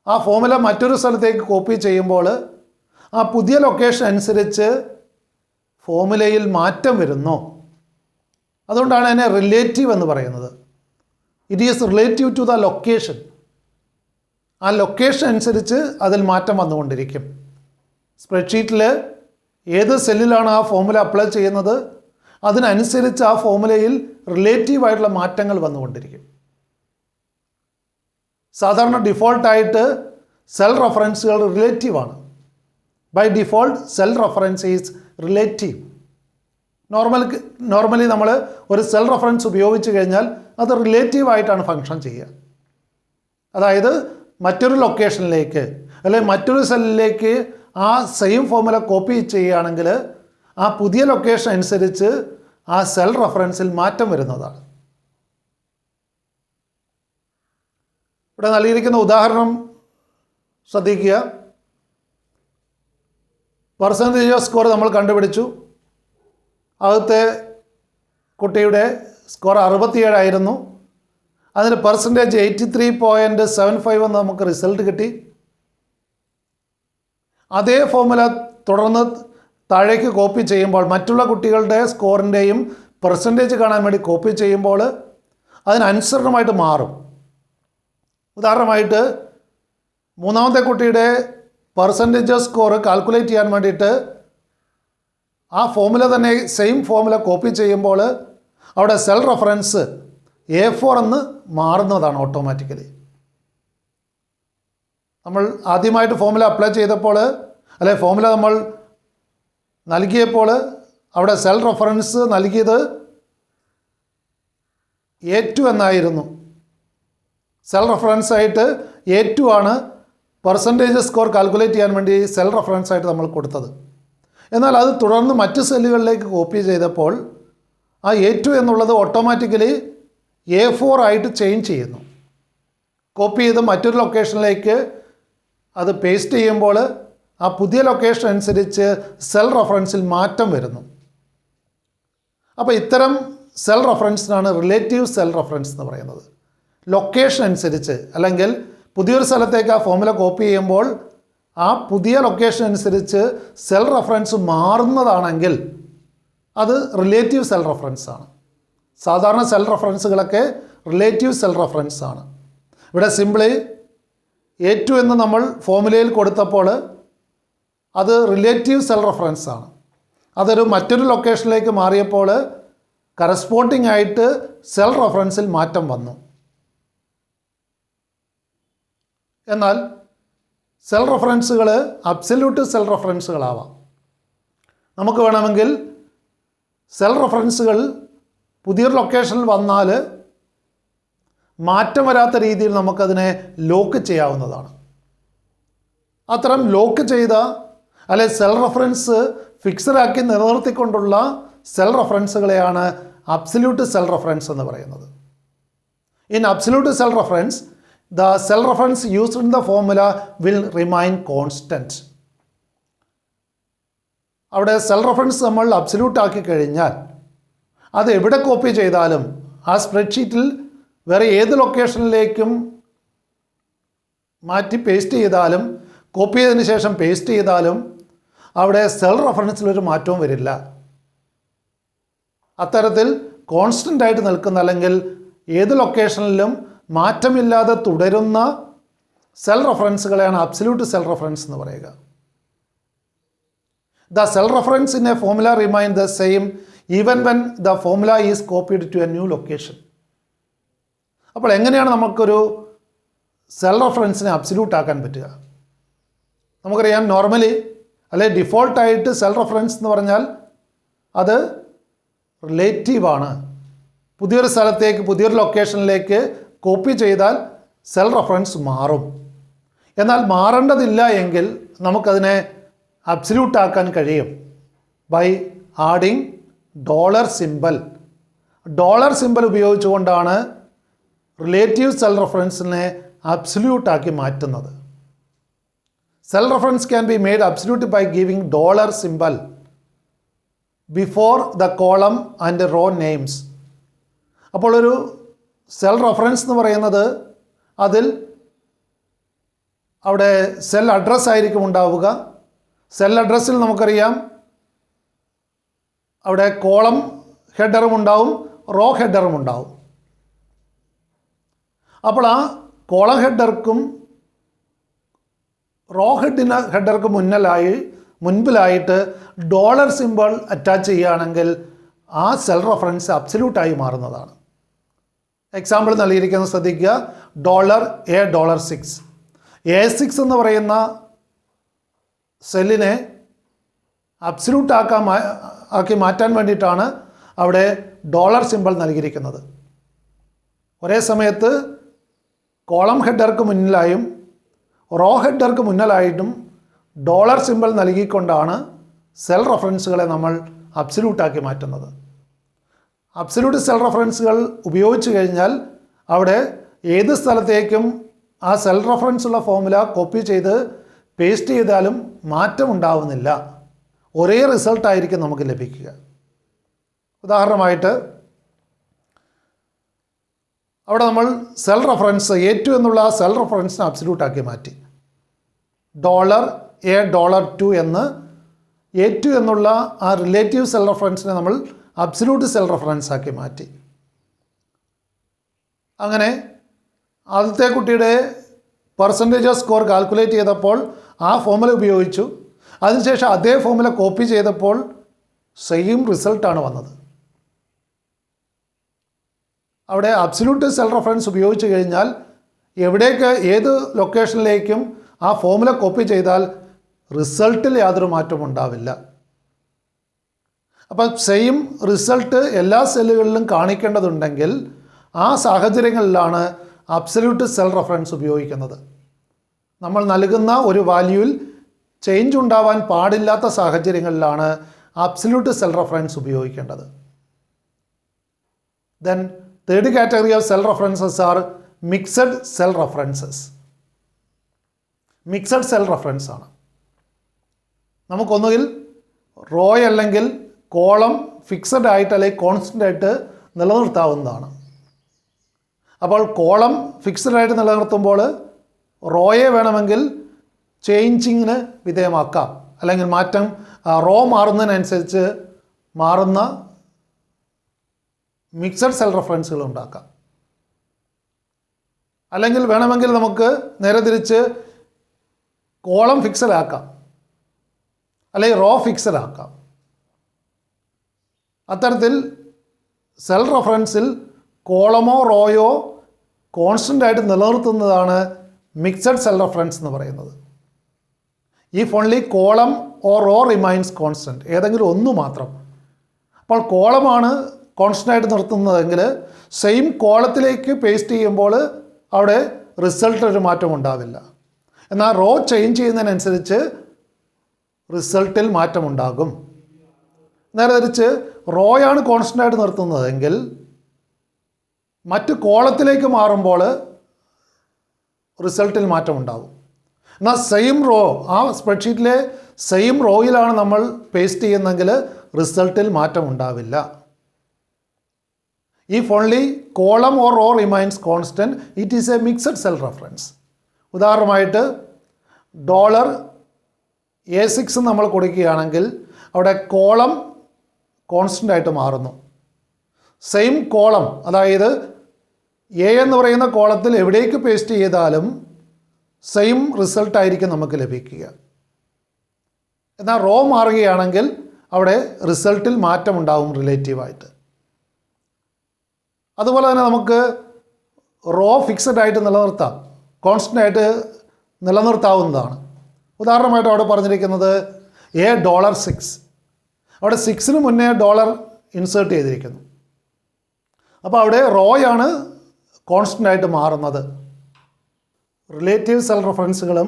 ആ formula മറ്റൊരു സ്ഥലത്തേക്ക് copy ചെയ്യുമ്പോൾ ആ പുതിയ location അനുസരിച്ച് ഫോർമുലയിൽ മാറ്റം വരുന്നു. അതുകൊണ്ടാണ് അതിനെ റിലേറ്റീവ് എന്ന് പറയുന്നത്. It is relative to the location. ആ ലൊക്കേഷൻ അനുസരിച്ച് അതിൽ മാറ്റം വന്നുകൊണ്ടിരിക്കും. സ്പ്രെഡ്ഷീറ്റിൽ ഏത് സെല്ലിലാണ് ആ ഫോർമുല അപ്ലൈ ചെയ്യുന്നത് അതിനനുസരിച്ച് ആ ഫോർമുലയിൽ റിലേറ്റീവായിട്ടുള്ള മാറ്റങ്ങൾ വന്നുകൊണ്ടിരിക്കും. സാധാരണ ഡിഫോൾട്ടായിട്ട് സെൽ റെഫറൻസുകൾ റിലേറ്റീവാണ്. By default cell reference is relative. Normally നമ്മൾ ഒരു സെൽ റെഫറൻസ് ഉപയോഗിച്ച് കഴിഞ്ഞാൽ അത് റിലേറ്റീവായിട്ടാണ് ഫങ്ഷൻ ചെയ്യുക. അതായത് മറ്റൊരു ലൊക്കേഷനിലേക്ക് അല്ലെങ്കിൽ മറ്റൊരു സെല്ലിലേക്ക് ആ സെയിം ഫോർമുല കോപ്പി ചെയ്യുകയാണെങ്കിൽ ആ പുതിയ ലൊക്കേഷൻ അനുസരിച്ച് ആ സെൽ റെഫറൻസിൽ മാറ്റം വരുന്നതാണ്. ഇവിടെ നൽകിയിരിക്കുന്ന ഉദാഹരണം ശ്രദ്ധിക്കുക. പെർസെൻറ്റേജ് ഓഫ് സ്കോർ നമ്മൾ കണ്ടുപിടിച്ചു. ആദ്യത്തെ കുട്ടിയുടെ സ്കോർ 67 ആയിരുന്നു. അതിന് പെർസെൻറ്റേജ് 83.75 എന്ന് നമുക്ക് റിസൾട്ട് കിട്ടി. അതേ ഫോർമുല തുടർന്ന് താഴേക്ക് കോപ്പി ചെയ്യുമ്പോൾ മറ്റുള്ള കുട്ടികളുടെ സ്കോറിൻ്റെയും പെർസെൻറ്റേജ് കാണാൻ വേണ്ടി കോപ്പി ചെയ്യുമ്പോൾ അതിനനുസരണമായിട്ട് മാറും. ഉദാഹരണമായിട്ട് മൂന്നാമത്തെ കുട്ടിയുടെ പെർസെൻറ്റേജ് സ്കോർ കാൽക്കുലേറ്റ് ചെയ്യാൻ വേണ്ടിയിട്ട് ആ ഫോർമുല തന്നെ സെയിം ഫോർമുല കോപ്പി ചെയ്യുമ്പോൾ അവിടെ സെൽ റെഫറൻസ് A4 എന്ന് മാറുന്നതാണ് ഓട്ടോമാറ്റിക്കലി. നമ്മൾ ആദ്യമായിട്ട് ഫോർമുല അപ്ലൈ ചെയ്തപ്പോൾ അല്ലെങ്കിൽ ഫോർമുല നമ്മൾ നൽകിയപ്പോൾ അവിടെ സെൽ റെഫറൻസ് നൽകിയത് A2 എന്നായിരുന്നു. സെൽ റെഫറൻസ് ആയിട്ട് A2 ആണ് പെർസെൻറ്റേജ് സ്കോർ കാൽക്കുലേറ്റ് ചെയ്യാൻ വേണ്ടി സെൽ റെഫറൻസ് ആയിട്ട് നമ്മൾ കൊടുത്തത്. എന്നാൽ അത് തുടർന്ന് മറ്റ് സെല്ലുകളിലേക്ക് കോപ്പി ചെയ്തപ്പോൾ ആ A2 എന്നുള്ളത് ഓട്ടോമാറ്റിക്കലി A4 ആയിട്ട് ചേഞ്ച് ചെയ്യുന്നു. കോപ്പി ചെയ്ത് മറ്റൊരു ലൊക്കേഷനിലേക്ക് അത് പേസ്റ്റ് ചെയ്യുമ്പോൾ ആ പുതിയ ലൊക്കേഷൻ അനുസരിച്ച് സെൽ റെഫറൻസിൽ മാറ്റം വരുന്നു. അപ്പോൾ ഇത്തരം സെൽ റെഫറൻസിനാണ് റിലേറ്റീവ് സെൽ റെഫറൻസ് എന്ന് പറയുന്നത്. ലൊക്കേഷൻ അനുസരിച്ച് അല്ലെങ്കിൽ പുതിയൊരു സ്ഥലത്തേക്ക് ആ ഫോർമുല കോപ്പി ചെയ്യുമ്പോൾ ആ പുതിയ ലൊക്കേഷൻ അനുസരിച്ച് സെൽ റെഫറൻസ് മാറുന്നതാണെങ്കിൽ അത് റിലേറ്റീവ് സെൽ റെഫറൻസ് ആണ്. സാധാരണ സെൽ റെഫറൻസുകളൊക്കെ റിലേറ്റീവ് സെൽ റെഫറൻസ് ആണ്. ഇവിടെ സിംപ്ലി A2 എന്ന് നമ്മൾ ഫോർമുലയിൽ കൊടുത്തപ്പോൾ അത് റിലേറ്റീവ് സെൽ റെഫറൻസ് ആണ്. അതൊരു മറ്റൊരു ലൊക്കേഷനിലേക്ക് മാറിയപ്പോൾ കറസ്പോണ്ടിങ് ആയിട്ട് സെൽ റെഫറൻസിൽ മാറ്റം വന്നു. എന്നാൽ സെൽ റെഫറൻസുകൾ അബ്സല്യൂട്ട് സെൽ റെഫറൻസുകളാവാം. നമുക്ക് വേണമെങ്കിൽ സെൽ റെഫറൻസുകൾ പുതിയൊരു ലൊക്കേഷനിൽ വന്നാൽ മാറ്റം വരാത്ത രീതിയിൽ നമുക്കതിനെ ലോക്ക് ചെയ്യാവുന്നതാണ്. അത്തരം ലോക്ക് ചെയ്ത അല്ലെ സെൽ റെഫറൻസ് ഫിക്സഡാക്കി നിലനിർത്തിക്കൊണ്ടുള്ള സെൽ റെഫറൻസുകളെയാണ് അബ്സല്യൂട്ട് സെൽ റെഫറൻസ് എന്ന് പറയുന്നത്. In absolute cell reference the cell reference used in the formula will remain constant. അവിടെ സെൽ റെഫറൻസ് നമ്മൾ അബ്സല്യൂട്ട് ആക്കി കഴിഞ്ഞാൽ അത് എവിടെ കോപ്പി ചെയ്താലും ആ സ്പ്രെഡ്ഷീറ്റിൽ വേറെ ഏത് ലൊക്കേഷനിലേക്കും മാറ്റി പേസ്റ്റ് ചെയ്താലും കോപ്പി ചെയ്തതിന് ശേഷം പേസ്റ്റ് ചെയ്താലും അവിടെ സെൽ റെഫറൻസിലൊരു മാറ്റവും വരില്ല. അത്തരത്തിൽ കോൺസ്റ്റൻ്റ് ആയിട്ട് നിൽക്കുന്ന അല്ലെങ്കിൽ ഏത് ലൊക്കേഷനിലും മാറ്റമില്ലാതെ തുടരുന്ന സെൽ റെഫറൻസുകളെയാണ് അബ്സല്യൂട്ട് സെൽ റെഫറൻസ് എന്ന് പറയുക. The cell reference in a formula remain the same even when the formula is copied to a new location. അപ്പോൾ എങ്ങനെയാണ് നമുക്കൊരു സെൽ റെഫറൻസിനെ അബ്സല്യൂട്ട് ആക്കാൻ പറ്റുക. നമുക്കറിയാം നോർമലി അല്ലെ ഡിഫോൾട്ടായിട്ട് സെൽ റെഫറൻസ് എന്ന് പറഞ്ഞാൽ അത് റിലേറ്റീവാണ്. പുതിയൊരു സ്ഥലത്തേക്ക് പുതിയൊരു ലൊക്കേഷനിലേക്ക് കോപ്പി ചെയ്താൽ സെൽ റെഫറൻസ് മാറും. എന്നാൽ മാറേണ്ടതില്ല എങ്കിൽ നമുക്കതിനെ അബ്സല്യൂട്ട് ആക്കാൻ കഴിയും by adding dollar symbol. Dollar symbol ഉപയോഗിച്ചുകൊണ്ടാണ് റിലേറ്റീവ് സെൽ റെഫറൻസിനെ അബ്സല്യൂട്ട് ആക്കി മാറ്റുന്നത്. Cell reference can be made absolute by giving dollar symbol before the column and row names. അപ്പോൾ ഒരു സെൽ റെഫറൻസ് എന്ന് പറയുന്നത് അതിൽ അവിടെ സെൽ അഡ്രസ്സ് ആയിരിക്കും ഉണ്ടാവുക. സെൽ അഡ്രസ്സിൽ നമുക്കറിയാം അവിടെ കോളം ഹെഡറും ഉണ്ടാവും, റോ ഹെഡറും ഉണ്ടാവും. അപ്പോൾ ആ കോളം ഹെഡർക്കും റോ ഹെഡർക്ക് മുൻപിലായിട്ട് ഡോളർ സിമ്പിൾ അറ്റാച്ച് ചെയ്യുകയാണെങ്കിൽ ആ സെൽ റെഫറൻസ് അബ്സല്യൂട്ടായി മാറുന്നതാണ്. എക്സാമ്പിൾ നൽകിയിരിക്കുന്നത് ശ്രദ്ധിക്കുക. $A$6. A6 എന്ന് പറയുന്ന സെല്ലിനെ അബ്സല്യൂട്ട് ആക്കി മാറ്റാൻ വേണ്ടിയിട്ടാണ് അവിടെ ഡോളർ സിമ്പിൾ നൽകിയിരിക്കുന്നത്. ഒരേ സമയത്ത് കോളം ഹെഡർക്ക് മുന്നിലായും റോ ഹെഡർക്ക് മുന്നിലായിട്ടും ഡോളർ സിമ്പിൾ നൽകിക്കൊണ്ടാണ് സെൽ റെഫറൻസുകളെ നമ്മൾ അബ്സല്യൂട്ടാക്കി മാറ്റുന്നത്. അബ്സല്യൂട്ട് സെൽ റെഫറൻസുകൾ ഉപയോഗിച്ച് കഴിഞ്ഞാൽ അവിടെ ഏത് സ്ഥലത്തേക്കും ആ സെൽ റെഫറൻസ് ഉള്ള ഫോർമുല കോപ്പി ചെയ്ത് പേസ്റ്റ് ചെയ്താലും മാറ്റം ഉണ്ടാവുന്നില്ല. ഒരേ റിസൾട്ടായിരിക്കും നമുക്ക് ലഭിക്കുക. ഉദാഹരണമായിട്ട് അവിടെ നമ്മൾ സെൽ റെഫറൻസ് A2 എന്നുള്ള സെൽ റെഫറൻസിനെ അബ്സല്യൂട്ടാക്കി മാറ്റി. $A$2 എന്ന് A2 എന്നുള്ള ആ റിലേറ്റീവ് സെൽ റെഫറൻസിനെ നമ്മൾ അബ്സല്യൂട്ട് സെൽ റെഫറൻസ് ആക്കി മാറ്റി. അങ്ങനെ ആദ്യത്തെ കുട്ടിയുടെ പെർസെൻറ്റേജ് ഓഫ് സ്കോർ കാൽക്കുലേറ്റ് ചെയ്തപ്പോൾ ആ ഫോർമുല ഉപയോഗിച്ചു. അതിനുശേഷം അതേ ഫോർമുല കോപ്പി ചെയ്തപ്പോൾ സെയിം റിസൾട്ടാണ് വന്നത്. അവിടെ അബ്സല്യൂട്ട് സെൽ റെഫറൻസ് ഉപയോഗിച്ച് കഴിഞ്ഞാൽ എവിടേക്ക് ഏത് ലൊക്കേഷനിലേക്കും ആ ഫോർമുല കോപ്പി ചെയ്താൽ റിസൾട്ടിൽ യാതൊരു മാറ്റവും ഉണ്ടാവില്ല. അപ്പം സെയിം റിസൾട്ട് എല്ലാ സെല്ലുകളിലും കാണിക്കേണ്ടതുണ്ടെങ്കിൽ ആ സാഹചര്യങ്ങളിലാണ് അബ്സല്യൂട്ട് സെൽ റെഫറൻസ് ഉപയോഗിക്കുന്നത്. നമ്മൾ നൽകുന്ന ഒരു വാല്യൂവിൽ ചേഞ്ച് ഉണ്ടാവാൻ പാടില്ലാത്ത സാഹചര്യങ്ങളിലാണ് അബ്സല്യൂട്ട് സെൽ റെഫറൻസ് ഉപയോഗിക്കേണ്ടത്. Then third category of cell references are mixed cell references. Mixed cell reference ആണ്. നമുക്കൊന്നുകിൽ റോ അല്ലെങ്കിൽ കോളം ഫിക്സഡ് ആയിട്ട് അല്ലെങ്കിൽ കോൺസ്റ്റൻ്റ് ആയിട്ട് നിലനിർത്താവുന്നതാണ്. അപ്പോൾ കോളം ഫിക്സഡ് ആയിട്ട് നിലനിർത്തുമ്പോൾ റോയെ വേണമെങ്കിൽ ചേഞ്ചിങ്ങിന് വിധേയമാക്കാം, അല്ലെങ്കിൽ മാറ്റം റോ മാറുന്നതിനനുസരിച്ച് മാറുന്ന മിക്സഡ് സെൽ റെഫറൻസുകൾ ഉണ്ടാക്കാം. അല്ലെങ്കിൽ വേണമെങ്കിൽ നമുക്ക് നേരെ തിരിച്ച് കോളം ഫിക്സഡ് ആക്കാം, അല്ലെങ്കിൽ റോ ഫിക്സഡ് ആക്കാം. അത്തരത്തിൽ സെൽ റെഫറൻസിൽ കോളമോ റോയോ കോൺസ്റ്റൻ്റ് ആയിട്ട് നിലനിർത്തുന്നതാണ് മിക്സഡ് സെൽ റെഫറൻസ് എന്ന് പറയുന്നത്. If only column or row remains constant, ഏതെങ്കിലും ഒന്ന് മാത്രം. അപ്പോൾ കോളമാണ് കോൺസ്റ്റൻ്റ് ആയിട്ട് നിർത്തുന്നതെങ്കിൽ സെയിം കോളത്തിലേക്ക് പേസ്റ്റ് ചെയ്യുമ്പോൾ അവിടെ റിസൾട്ടിൽ ഒരു മാറ്റം ഉണ്ടാവില്ല. എന്നാൽ റോ ചേഞ്ച് ചെയ്യുന്നതിനനുസരിച്ച് റിസൾട്ടിൽ മാറ്റമുണ്ടാകും. നേരെ തിരിച്ച് റോയാണ് കോൺസ്റ്റൻ്റ് ആയിട്ട് നിർത്തുന്നതെങ്കിൽ മറ്റ് കോളത്തിലേക്ക് മാറുമ്പോൾ റിസൾട്ടിൽ മാറ്റമുണ്ടാകും. എന്നാൽ സെയിം റോ ആ സ്പ്രെഡ്ഷീറ്റിലെ സെയിം റോയിലാണ് നമ്മൾ പേസ്റ്റ് ചെയ്യുന്നതെങ്കിൽ റിസൾട്ടിൽ മാറ്റം ഉണ്ടാവില്ല. If only column or row remains constant it is a mixed cell reference. ഉദാഹരണമായിട്ട് $A6 നമ്മൾ കൊടുക്കുകയാണെങ്കിൽ അവിടെ കോളം കോൺസ്റ്റൻ്റ് ആയിട്ട് മാറുന്നു. സെയിം കോളം, അതായത് എ എന്ന് പറയുന്ന കോളത്തിൽ എവിടേക്ക് പേസ്റ്റ് ചെയ്താലും സെയിം റിസൾട്ടായിരിക്കും നമുക്ക് ലഭിക്കുക. എന്നാൽ റോ മാറുകയാണെങ്കിൽ അവിടെ റിസൾട്ടിൽ മാറ്റമുണ്ടാവും റിലേറ്റീവായിട്ട്. അതുപോലെ തന്നെ നമുക്ക് റോ ഫിക്സഡ് ആയിട്ട് നിലനിർത്താം, കോൺസ്റ്റൻ്റ് ആയിട്ട് നിലനിർത്താവുന്നതാണ്. ഉദാഹരണമായിട്ട് അവിടെ പറഞ്ഞിരിക്കുന്നത് $6, അവിടെ 6-ന് മുന്നേ ഡോളർ ഇൻസേർട്ട് ചെയ്തിരിക്കുന്നു. അപ്പോൾ അവിടെ റോയാണ് കോൺസ്റ്റൻ്റ് ആയിട്ട് മാറുന്നത്. റിലേറ്റീവ് സെൽ റെഫറൻസുകളും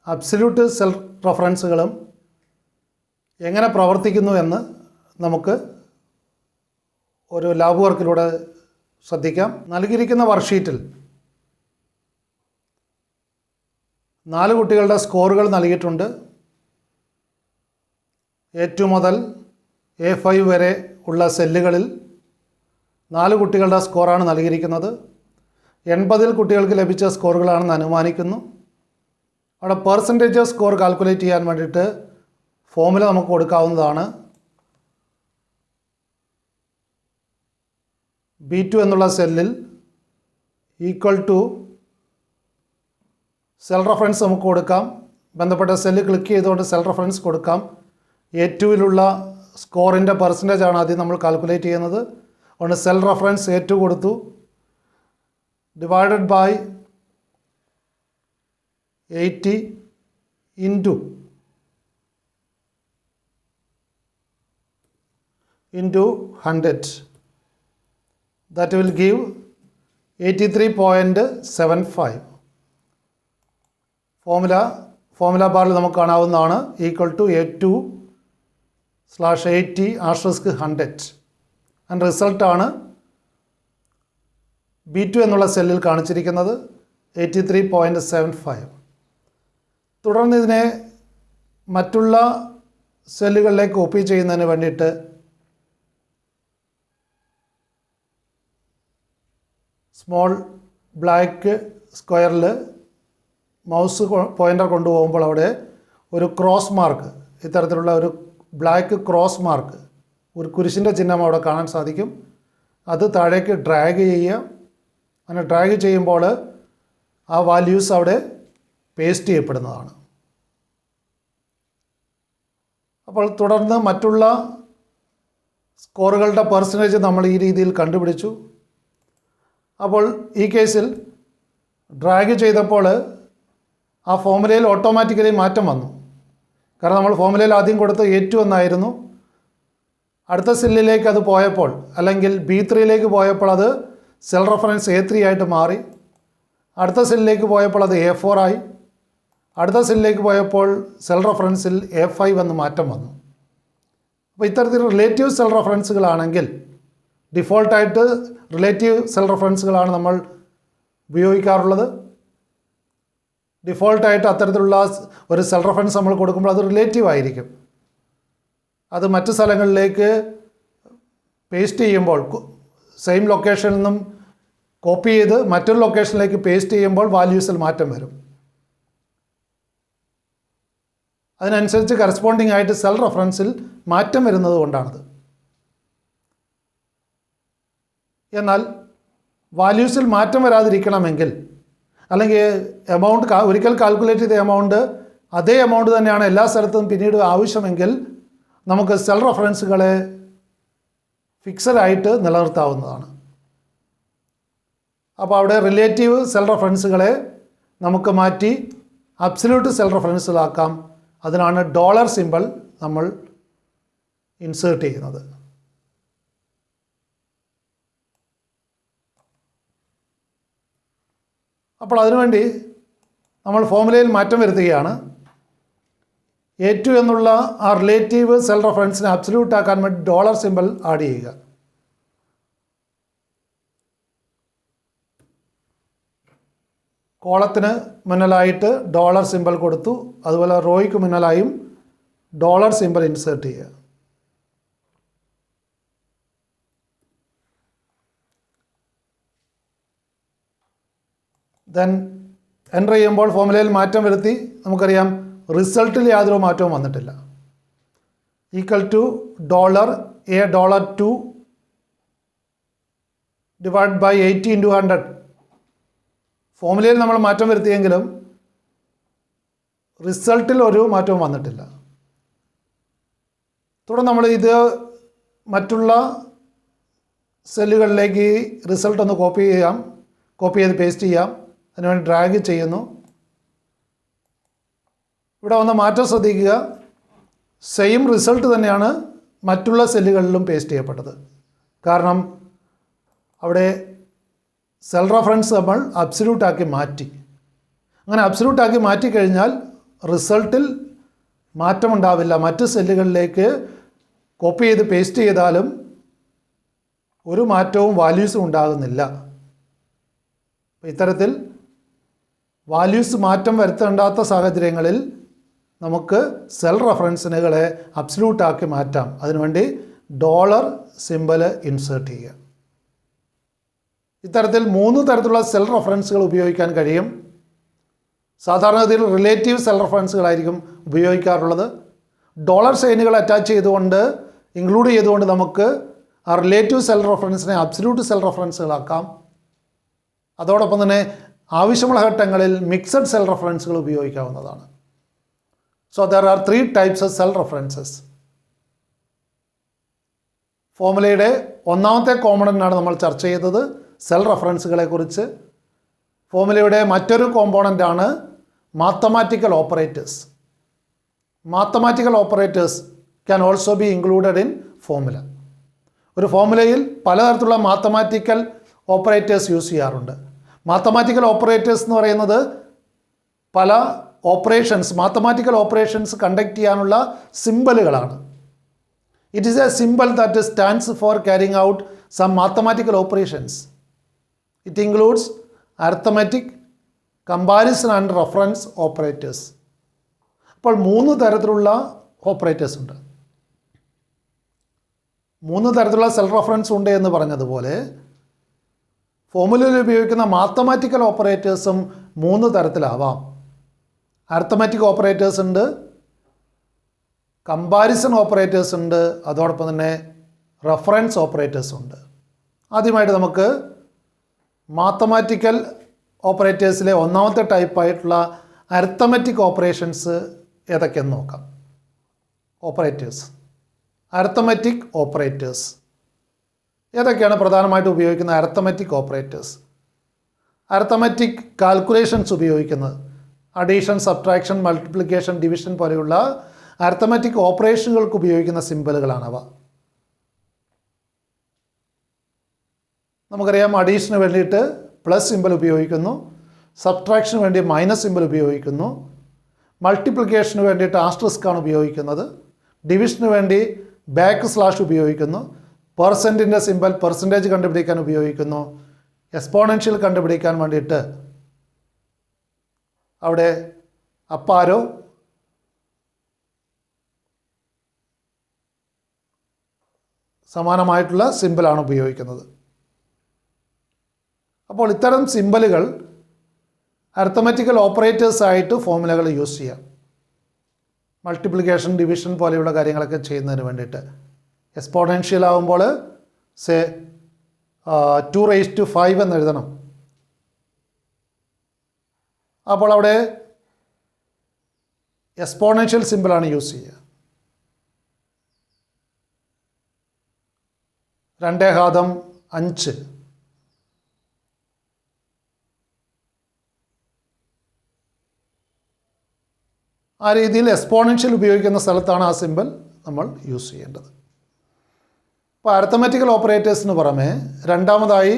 അബ്സല്യൂട്ട് സെൽ റെഫറൻസുകളും എങ്ങനെ പ്രവർത്തിക്കുന്നു എന്ന് നമുക്ക് ഒരു ലാബ് വർക്കിലൂടെ ശ്രദ്ധിക്കാം. നൽകിയിരിക്കുന്ന വർക്ക്ഷീറ്റിൽ 4 കുട്ടികളുടെ സ്കോറുകൾ നൽകിയിട്ടുണ്ട്. A2 മുതൽ A5 വരെ ഉള്ള സെല്ലുകളിൽ 4 കുട്ടികളുടെ സ്കോറാണ് നൽകിയിരിക്കുന്നത്. 80 കുട്ടികൾക്ക് ലഭിച്ച സ്കോറുകളാണെന്ന് അനുമാനിക്കുന്നു. അവിടെ പെർസെൻറ്റേജ് സ്കോർ കാൽക്കുലേറ്റ് ചെയ്യാൻ വേണ്ടിയിട്ട് ഫോമുല നമുക്ക് കൊടുക്കാവുന്നതാണ്. B2 എന്നുള്ള സെല്ലിൽ ഈക്വൽ ടു സെൽ റെഫറൻസ് നമുക്ക് കൊടുക്കാം. ബന്ധപ്പെട്ട സെല്ല് ക്ലിക്ക് ചെയ്തുകൊണ്ട് സെൽ റെഫറൻസ് കൊടുക്കാം. A2-ലുള്ള സ്കോറിൻ്റെ പെർസെൻറ്റേജ് ആണ് ആദ്യം നമ്മൾ കാൽക്കുലേറ്റ് ചെയ്യുന്നത്. അതുകൊണ്ട് സെൽ റെഫറൻസ് A2 കൊടുത്തു, divided by 80 into 100. That will give 83.75. Formula ബാറിൽ നമുക്ക് കാണാവുന്നതാണ്. Equal to A2/80 *100. ആൻഡ് റിസൾട്ടാണ് B2 എന്നുള്ള സെല്ലിൽ കാണിച്ചിരിക്കുന്നത് 83.75. തുടർന്ന് ഇതിനെ മറ്റുള്ള സെല്ലുകളിലേക്ക് കോപ്പി ചെയ്യുന്നതിന് വേണ്ടിയിട്ട് സ്മോൾ ബ്ലാക്ക് സ്ക്വയറിൽ മൗസ് പോയിൻ്റർ കൊണ്ടുപോകുമ്പോൾ അവിടെ ഒരു ക്രോസ് മാർക്ക്, ഇത്തരത്തിലുള്ള ഒരു ബ്ലാക്ക് ക്രോസ് മാർക്ക്, ഒരു കുരിശിൻ്റെ ചിഹ്നം അവിടെ കാണാൻ സാധിക്കും. അത് താഴേക്ക് ഡ്രാഗ് ചെയ്യുക. അങ്ങനെ ഡ്രാഗ് ചെയ്യുമ്പോൾ ആ വാല്യൂസ് അവിടെ പേസ്റ്റ് ചെയ്യപ്പെടുന്നതാണ്. അപ്പോൾ തുടർന്ന് മറ്റുള്ള സ്കോറുകളുടെ പെർസെൻറ്റേജ് നമ്മൾ ഈ രീതിയിൽ കണ്ടുപിടിച്ചു. അപ്പോൾ ഈ കേസിൽ ഡ്രാഗ് ചെയ്തപ്പോൾ ആ ഫോമുലയിൽ ഓട്ടോമാറ്റിക്കലി മാറ്റം വന്നു. കാരണം നമ്മൾ ഫോമുലയിൽ ആദ്യം കൊടുത്ത് A2 എന്നായിരുന്നു. അടുത്ത സെല്ലിലേക്ക് അത് പോയപ്പോൾ, അല്ലെങ്കിൽ B3-ലേക്ക് പോയപ്പോൾ അത് സെൽ റെഫറൻസ് A3 ആയിട്ട് മാറി. അടുത്ത സെല്ലിലേക്ക് പോയപ്പോൾ അത് A4 ആയി. അടുത്ത സെല്ലിലേക്ക് പോയപ്പോൾ സെൽ റെഫറൻസിൽ A5 എന്ന് മാറ്റം വന്നു. അപ്പോൾ ഇത്തരത്തിൽ റിലേറ്റീവ് സെൽ റെഫറൻസുകളാണെങ്കിൽ, ഡിഫോൾട്ടായിട്ട് റിലേറ്റീവ് സെൽ റെഫറൻസുകളാണ് നമ്മൾ ഉപയോഗിക്കാറുള്ളത്. ഡിഫോൾട്ടായിട്ട് അത്തരത്തിലുള്ള ഒരു സെൽ റെഫറൻസ് നമ്മൾ കൊടുക്കുമ്പോൾ അത് റിലേറ്റീവ് ആയിരിക്കും. അത് മറ്റ് സ്ഥലങ്ങളിലേക്ക് പേസ്റ്റ് ചെയ്യുമ്പോൾ, സെയിം ലൊക്കേഷനിൽ നിന്നും കോപ്പി ചെയ്ത് മറ്റൊരു ലൊക്കേഷനിലേക്ക് പേസ്റ്റ് ചെയ്യുമ്പോൾ വാല്യൂസിൽ മാറ്റം വരും. അതിനനുസരിച്ച് കറസ്പോണ്ടിങ് ആയിട്ട് സെൽ റെഫറൻസിൽ മാറ്റം വരുന്നത് കൊണ്ടാണത്. എന്നാൽ വാല്യൂസിൽ മാറ്റം വരാതിരിക്കണമെങ്കിൽ, അല്ലെങ്കിൽ എമൗണ്ട് ഒരിക്കൽ കാൽക്കുലേറ്റ് ചെയ്ത എമൗണ്ട് അതേ എമൗണ്ട് തന്നെയാണ് എല്ലാ സ്ഥലത്തും പിന്നീട് ആവശ്യമെങ്കിൽ നമുക്ക് സെൽ റെഫറൻസുകളെ ഫിക്സഡായിട്ട് നിലനിർത്താവുന്നതാണ്. അപ്പോൾ അവിടെ റിലേറ്റീവ് സെൽ റെഫറൻസുകളെ നമുക്ക് മാറ്റി അബ്സല്യൂട്ട് സെൽ റെഫറൻസുകളാക്കാം. അതിനാണ് ഡോളർ സിമ്പൽ നമ്മൾ ഇൻസേർട്ട് ചെയ്യുന്നത്. അപ്പോൾ അതിനുവേണ്ടി നമ്മൾ ഫോമുലയിൽ മാറ്റം വരുത്തുകയാണ്. A2 എന്നുള്ള ആ റിലേറ്റീവ് സെൽ റെഫറൻസിനെ അബ്സല്യൂട്ട് ആക്കാൻ വേണ്ടി ഡോളർ സിമ്പൽ ആഡ് ചെയ്യുക. കോളത്തിന് മുന്നിലായിട്ട് ഡോളർ സിമ്പൽ കൊടുത്തു. അതുപോലെ റോയ്ക്ക് മുന്നിലായും ഡോളർ സിമ്പൽ ഇൻസേർട്ട് ചെയ്യുക. ദെൻ എൻ്റർ ചെയ്യുമ്പോൾ ഫോമുലയിൽ മാറ്റം വരുത്തി. നമുക്കറിയാം റിസൾട്ടിൽ യാതൊരു മാറ്റവും വന്നിട്ടില്ല. Equal to $A$2 divide by 80 × 100. ഫോമുലയിൽ നമ്മൾ മാറ്റം വരുത്തിയെങ്കിലും റിസൾട്ടിൽ ഒരു മാറ്റവും വന്നിട്ടില്ല. തുടർന്ന് നമ്മൾ ഇത് മറ്റുള്ള സെല്ലുകളിലേക്ക് റിസൾട്ട് ഒന്ന് കോപ്പി ചെയ്ത് പേസ്റ്റ് ചെയ്യാം. അതിനുവേണ്ടി ഡ്രാഗ് ചെയ്യുന്നു. ഇവിടെ വന്ന മാറ്റം ശ്രദ്ധിക്കുക. സെയിം റിസൾട്ട് തന്നെയാണ് മറ്റുള്ള സെല്ലുകളിലും പേസ്റ്റ് ചെയ്യപ്പെട്ടത്. കാരണം അവിടെ സെൽ റെഫറൻസ് നമ്മൾ അബ്സല്യൂട്ടാക്കി മാറ്റി. അങ്ങനെ അബ്സല്യൂട്ടാക്കി മാറ്റിക്കഴിഞ്ഞാൽ റിസൾട്ടിൽ മാറ്റമുണ്ടാവില്ല. മറ്റ് സെല്ലുകളിലേക്ക് കോപ്പി ചെയ്ത് പേസ്റ്റ് ചെയ്താലും ഒരു മാറ്റവും വാല്യൂസും ഉണ്ടാകുന്നില്ല. ഇത്തരത്തിൽ വാല്യൂസ് മാറ്റം വരുത്തേണ്ടാത്ത സാഹചര്യങ്ങളിൽ നമുക്ക് സെൽ റെഫറൻസുകളെ അബ്സല്യൂട്ടാക്കി മാറ്റാം. അതിനുവേണ്ടി ഡോളർ സിമ്പൽ ഇൻസേർട്ട് ചെയ്യുക. ഇത്തരത്തിൽ 3 തരത്തിലുള്ള സെൽ റെഫറൻസുകൾ ഉപയോഗിക്കാൻ കഴിയും. സാധാരണഗതിയിൽ റിലേറ്റീവ് സെൽ റെഫറൻസുകളായിരിക്കും ഉപയോഗിക്കാറുള്ളത്. ഡോളർ സൈനുകൾ അറ്റാച്ച് ചെയ്തുകൊണ്ട് ഇൻക്ലൂഡ് ചെയ്തുകൊണ്ട് നമുക്ക് ആ റിലേറ്റീവ് സെൽ റെഫറൻസിനെ അബ്സല്യൂട്ട് സെൽ റെഫറൻസുകളാക്കാം. അതോടൊപ്പം തന്നെ ആവശ്യമുള്ള ഘട്ടങ്ങളിൽ മിക്സഡ് സെൽ റെഫറൻസുകൾ ഉപയോഗിക്കാവുന്നതാണ്. So there are 3 types of cell references. ഫോർമുലയുടെ ഒന്നാമത്തെ കോമ്പണൻ്റാണ് നമ്മൾ ചർച്ച ചെയ്തത്, സെൽ റെഫറൻസുകളെ കുറിച്ച്. ഫോർമുലയുടെ മറ്റൊരു കോമ്പോണൻ്റാണ് mathematical operators. Mathematical operators can also be included in formula. ഒരു ഫോർമുലയിൽ പലതരത്തിലുള്ള മാത്തമാറ്റിക്കൽ ഓപ്പറേറ്റേഴ്സ് യൂസ് ചെയ്യാറുണ്ട്. മാത്തമാറ്റിക്കൽ ഓപ്പറേറ്റേഴ്സ് എന്ന് പറയുന്നത് പല മാത്തമാറ്റിക്കൽ ഓപ്പറേഷൻസ് കണ്ടക്ട് ചെയ്യാനുള്ള സിമ്പലുകളാണ്. It is a symbol that stands for carrying out some mathematical operations. It includes arithmetic, comparison and reference operators. അപ്പോൾ 3 തരത്തിലുള്ള ഓപ്പറേറ്റേഴ്സ് ഉണ്ട്. 3 തരത്തിലുള്ള സെൽ റെഫറൻസ് ഉണ്ട് എന്ന് പറഞ്ഞതുപോലെ ഫോർമുലയിൽ ഉപയോഗിക്കുന്ന മാത്തമാറ്റിക്കൽ ഓപ്പറേറ്റേഴ്സും 3 തരത്തിലാവാം. അരിത്തമെറ്റിക് ഓപ്പറേറ്റേഴ്സ് ഉണ്ട്, കമ്പാരിസൺ ഓപ്പറേറ്റേഴ്സ് ഉണ്ട്, അതോടൊപ്പം തന്നെ റെഫറൻസ് ഓപ്പറേറ്റേഴ്സ് ഉണ്ട്. ആദ്യമായിട്ട് നമുക്ക് മാത്തമാറ്റിക്കൽ ഓപ്പറേറ്റേഴ്സിലെ ഒന്നാമത്തെ ടൈപ്പായിട്ടുള്ള അരിത്തമെറ്റിക് ഓപ്പറേഷൻസ് ഏതൊക്കെയെന്ന് നോക്കാം. അരിത്തമെറ്റിക് ഓപ്പറേറ്റേഴ്സ് ഏതൊക്കെയാണ് പ്രധാനമായിട്ട് ഉപയോഗിക്കുന്ന അരിത്തമെറ്റിക് ഓപ്പറേറ്റേഴ്സ്? അരിത്തമെറ്റിക് കാൽക്കുലേഷൻസ് ഉപയോഗിക്കുന്നത് അഡീഷൻ, സബ്ട്രാക്ഷൻ, മൾട്ടിപ്ലിക്കേഷൻ, ഡിവിഷൻ പോലെയുള്ള അരിത്തമെറ്റിക് ഓപ്പറേഷനുകൾക്ക് ഉപയോഗിക്കുന്ന സിമ്പലുകളാണവ. നമുക്കറിയാം, അഡീഷന് വേണ്ടിയിട്ട് പ്ലസ് സിമ്പൽ ഉപയോഗിക്കുന്നു, സബ്ട്രാക്ഷന് വേണ്ടി മൈനസ് സിമ്പൽ ഉപയോഗിക്കുന്നു, മൾട്ടിപ്ലിക്കേഷന് വേണ്ടിയിട്ട് ആസ്റ്ററിസ്ക്കാണ് ഉപയോഗിക്കുന്നത്, ഡിവിഷന് വേണ്ടി ബാക്ക് സ്ലാഷ് ഉപയോഗിക്കുന്നു, പെർസെൻറ്റിൻ്റെ സിമ്പൽ പെർസെൻറ്റേജ് കണ്ടുപിടിക്കാൻ ഉപയോഗിക്കുന്നു, എക്സ്പോണൻഷ്യൽ കണ്ടുപിടിക്കാൻ വേണ്ടിയിട്ട് അവിടെ അപ്പാരോ സമാനമായിട്ടുള്ള സിമ്പലാണ് ഉപയോഗിക്കുന്നത്. അപ്പോൾ ഇത്തരം സിമ്പലുകൾ അരിത്തമെറ്റിക്കൽ ഓപ്പറേറ്റേഴ്സായിട്ട് ഫോർമുലകൾ യൂസ് ചെയ്യാം. മൾട്ടിപ്ലിക്കേഷൻ, ഡിവിഷൻ പോലെയുള്ള കാര്യങ്ങളൊക്കെ ചെയ്യുന്നതിന് വേണ്ടിയിട്ട്. എക്സ്പോണൻഷ്യൽ ആകുമ്പോൾ 2⁵ എന്ന് എഴുതണം. അപ്പോൾ അവിടെ എക്സ്പോണൻഷ്യൽ സിമ്പിളാണ് യൂസ് ചെയ്യുക. 2⁵5. ആ രീതിയിൽ എക്സ്പോണൻഷ്യൽ ഉപയോഗിക്കുന്ന സ്ഥലത്താണ് ആ സിമ്പിൾ നമ്മൾ യൂസ് ചെയ്യേണ്ടത്. അപ്പോൾ അരിത്തമെറ്റിക്കൽ ഓപ്പറേറ്റേഴ്സിന് പുറമെ രണ്ടാമതായി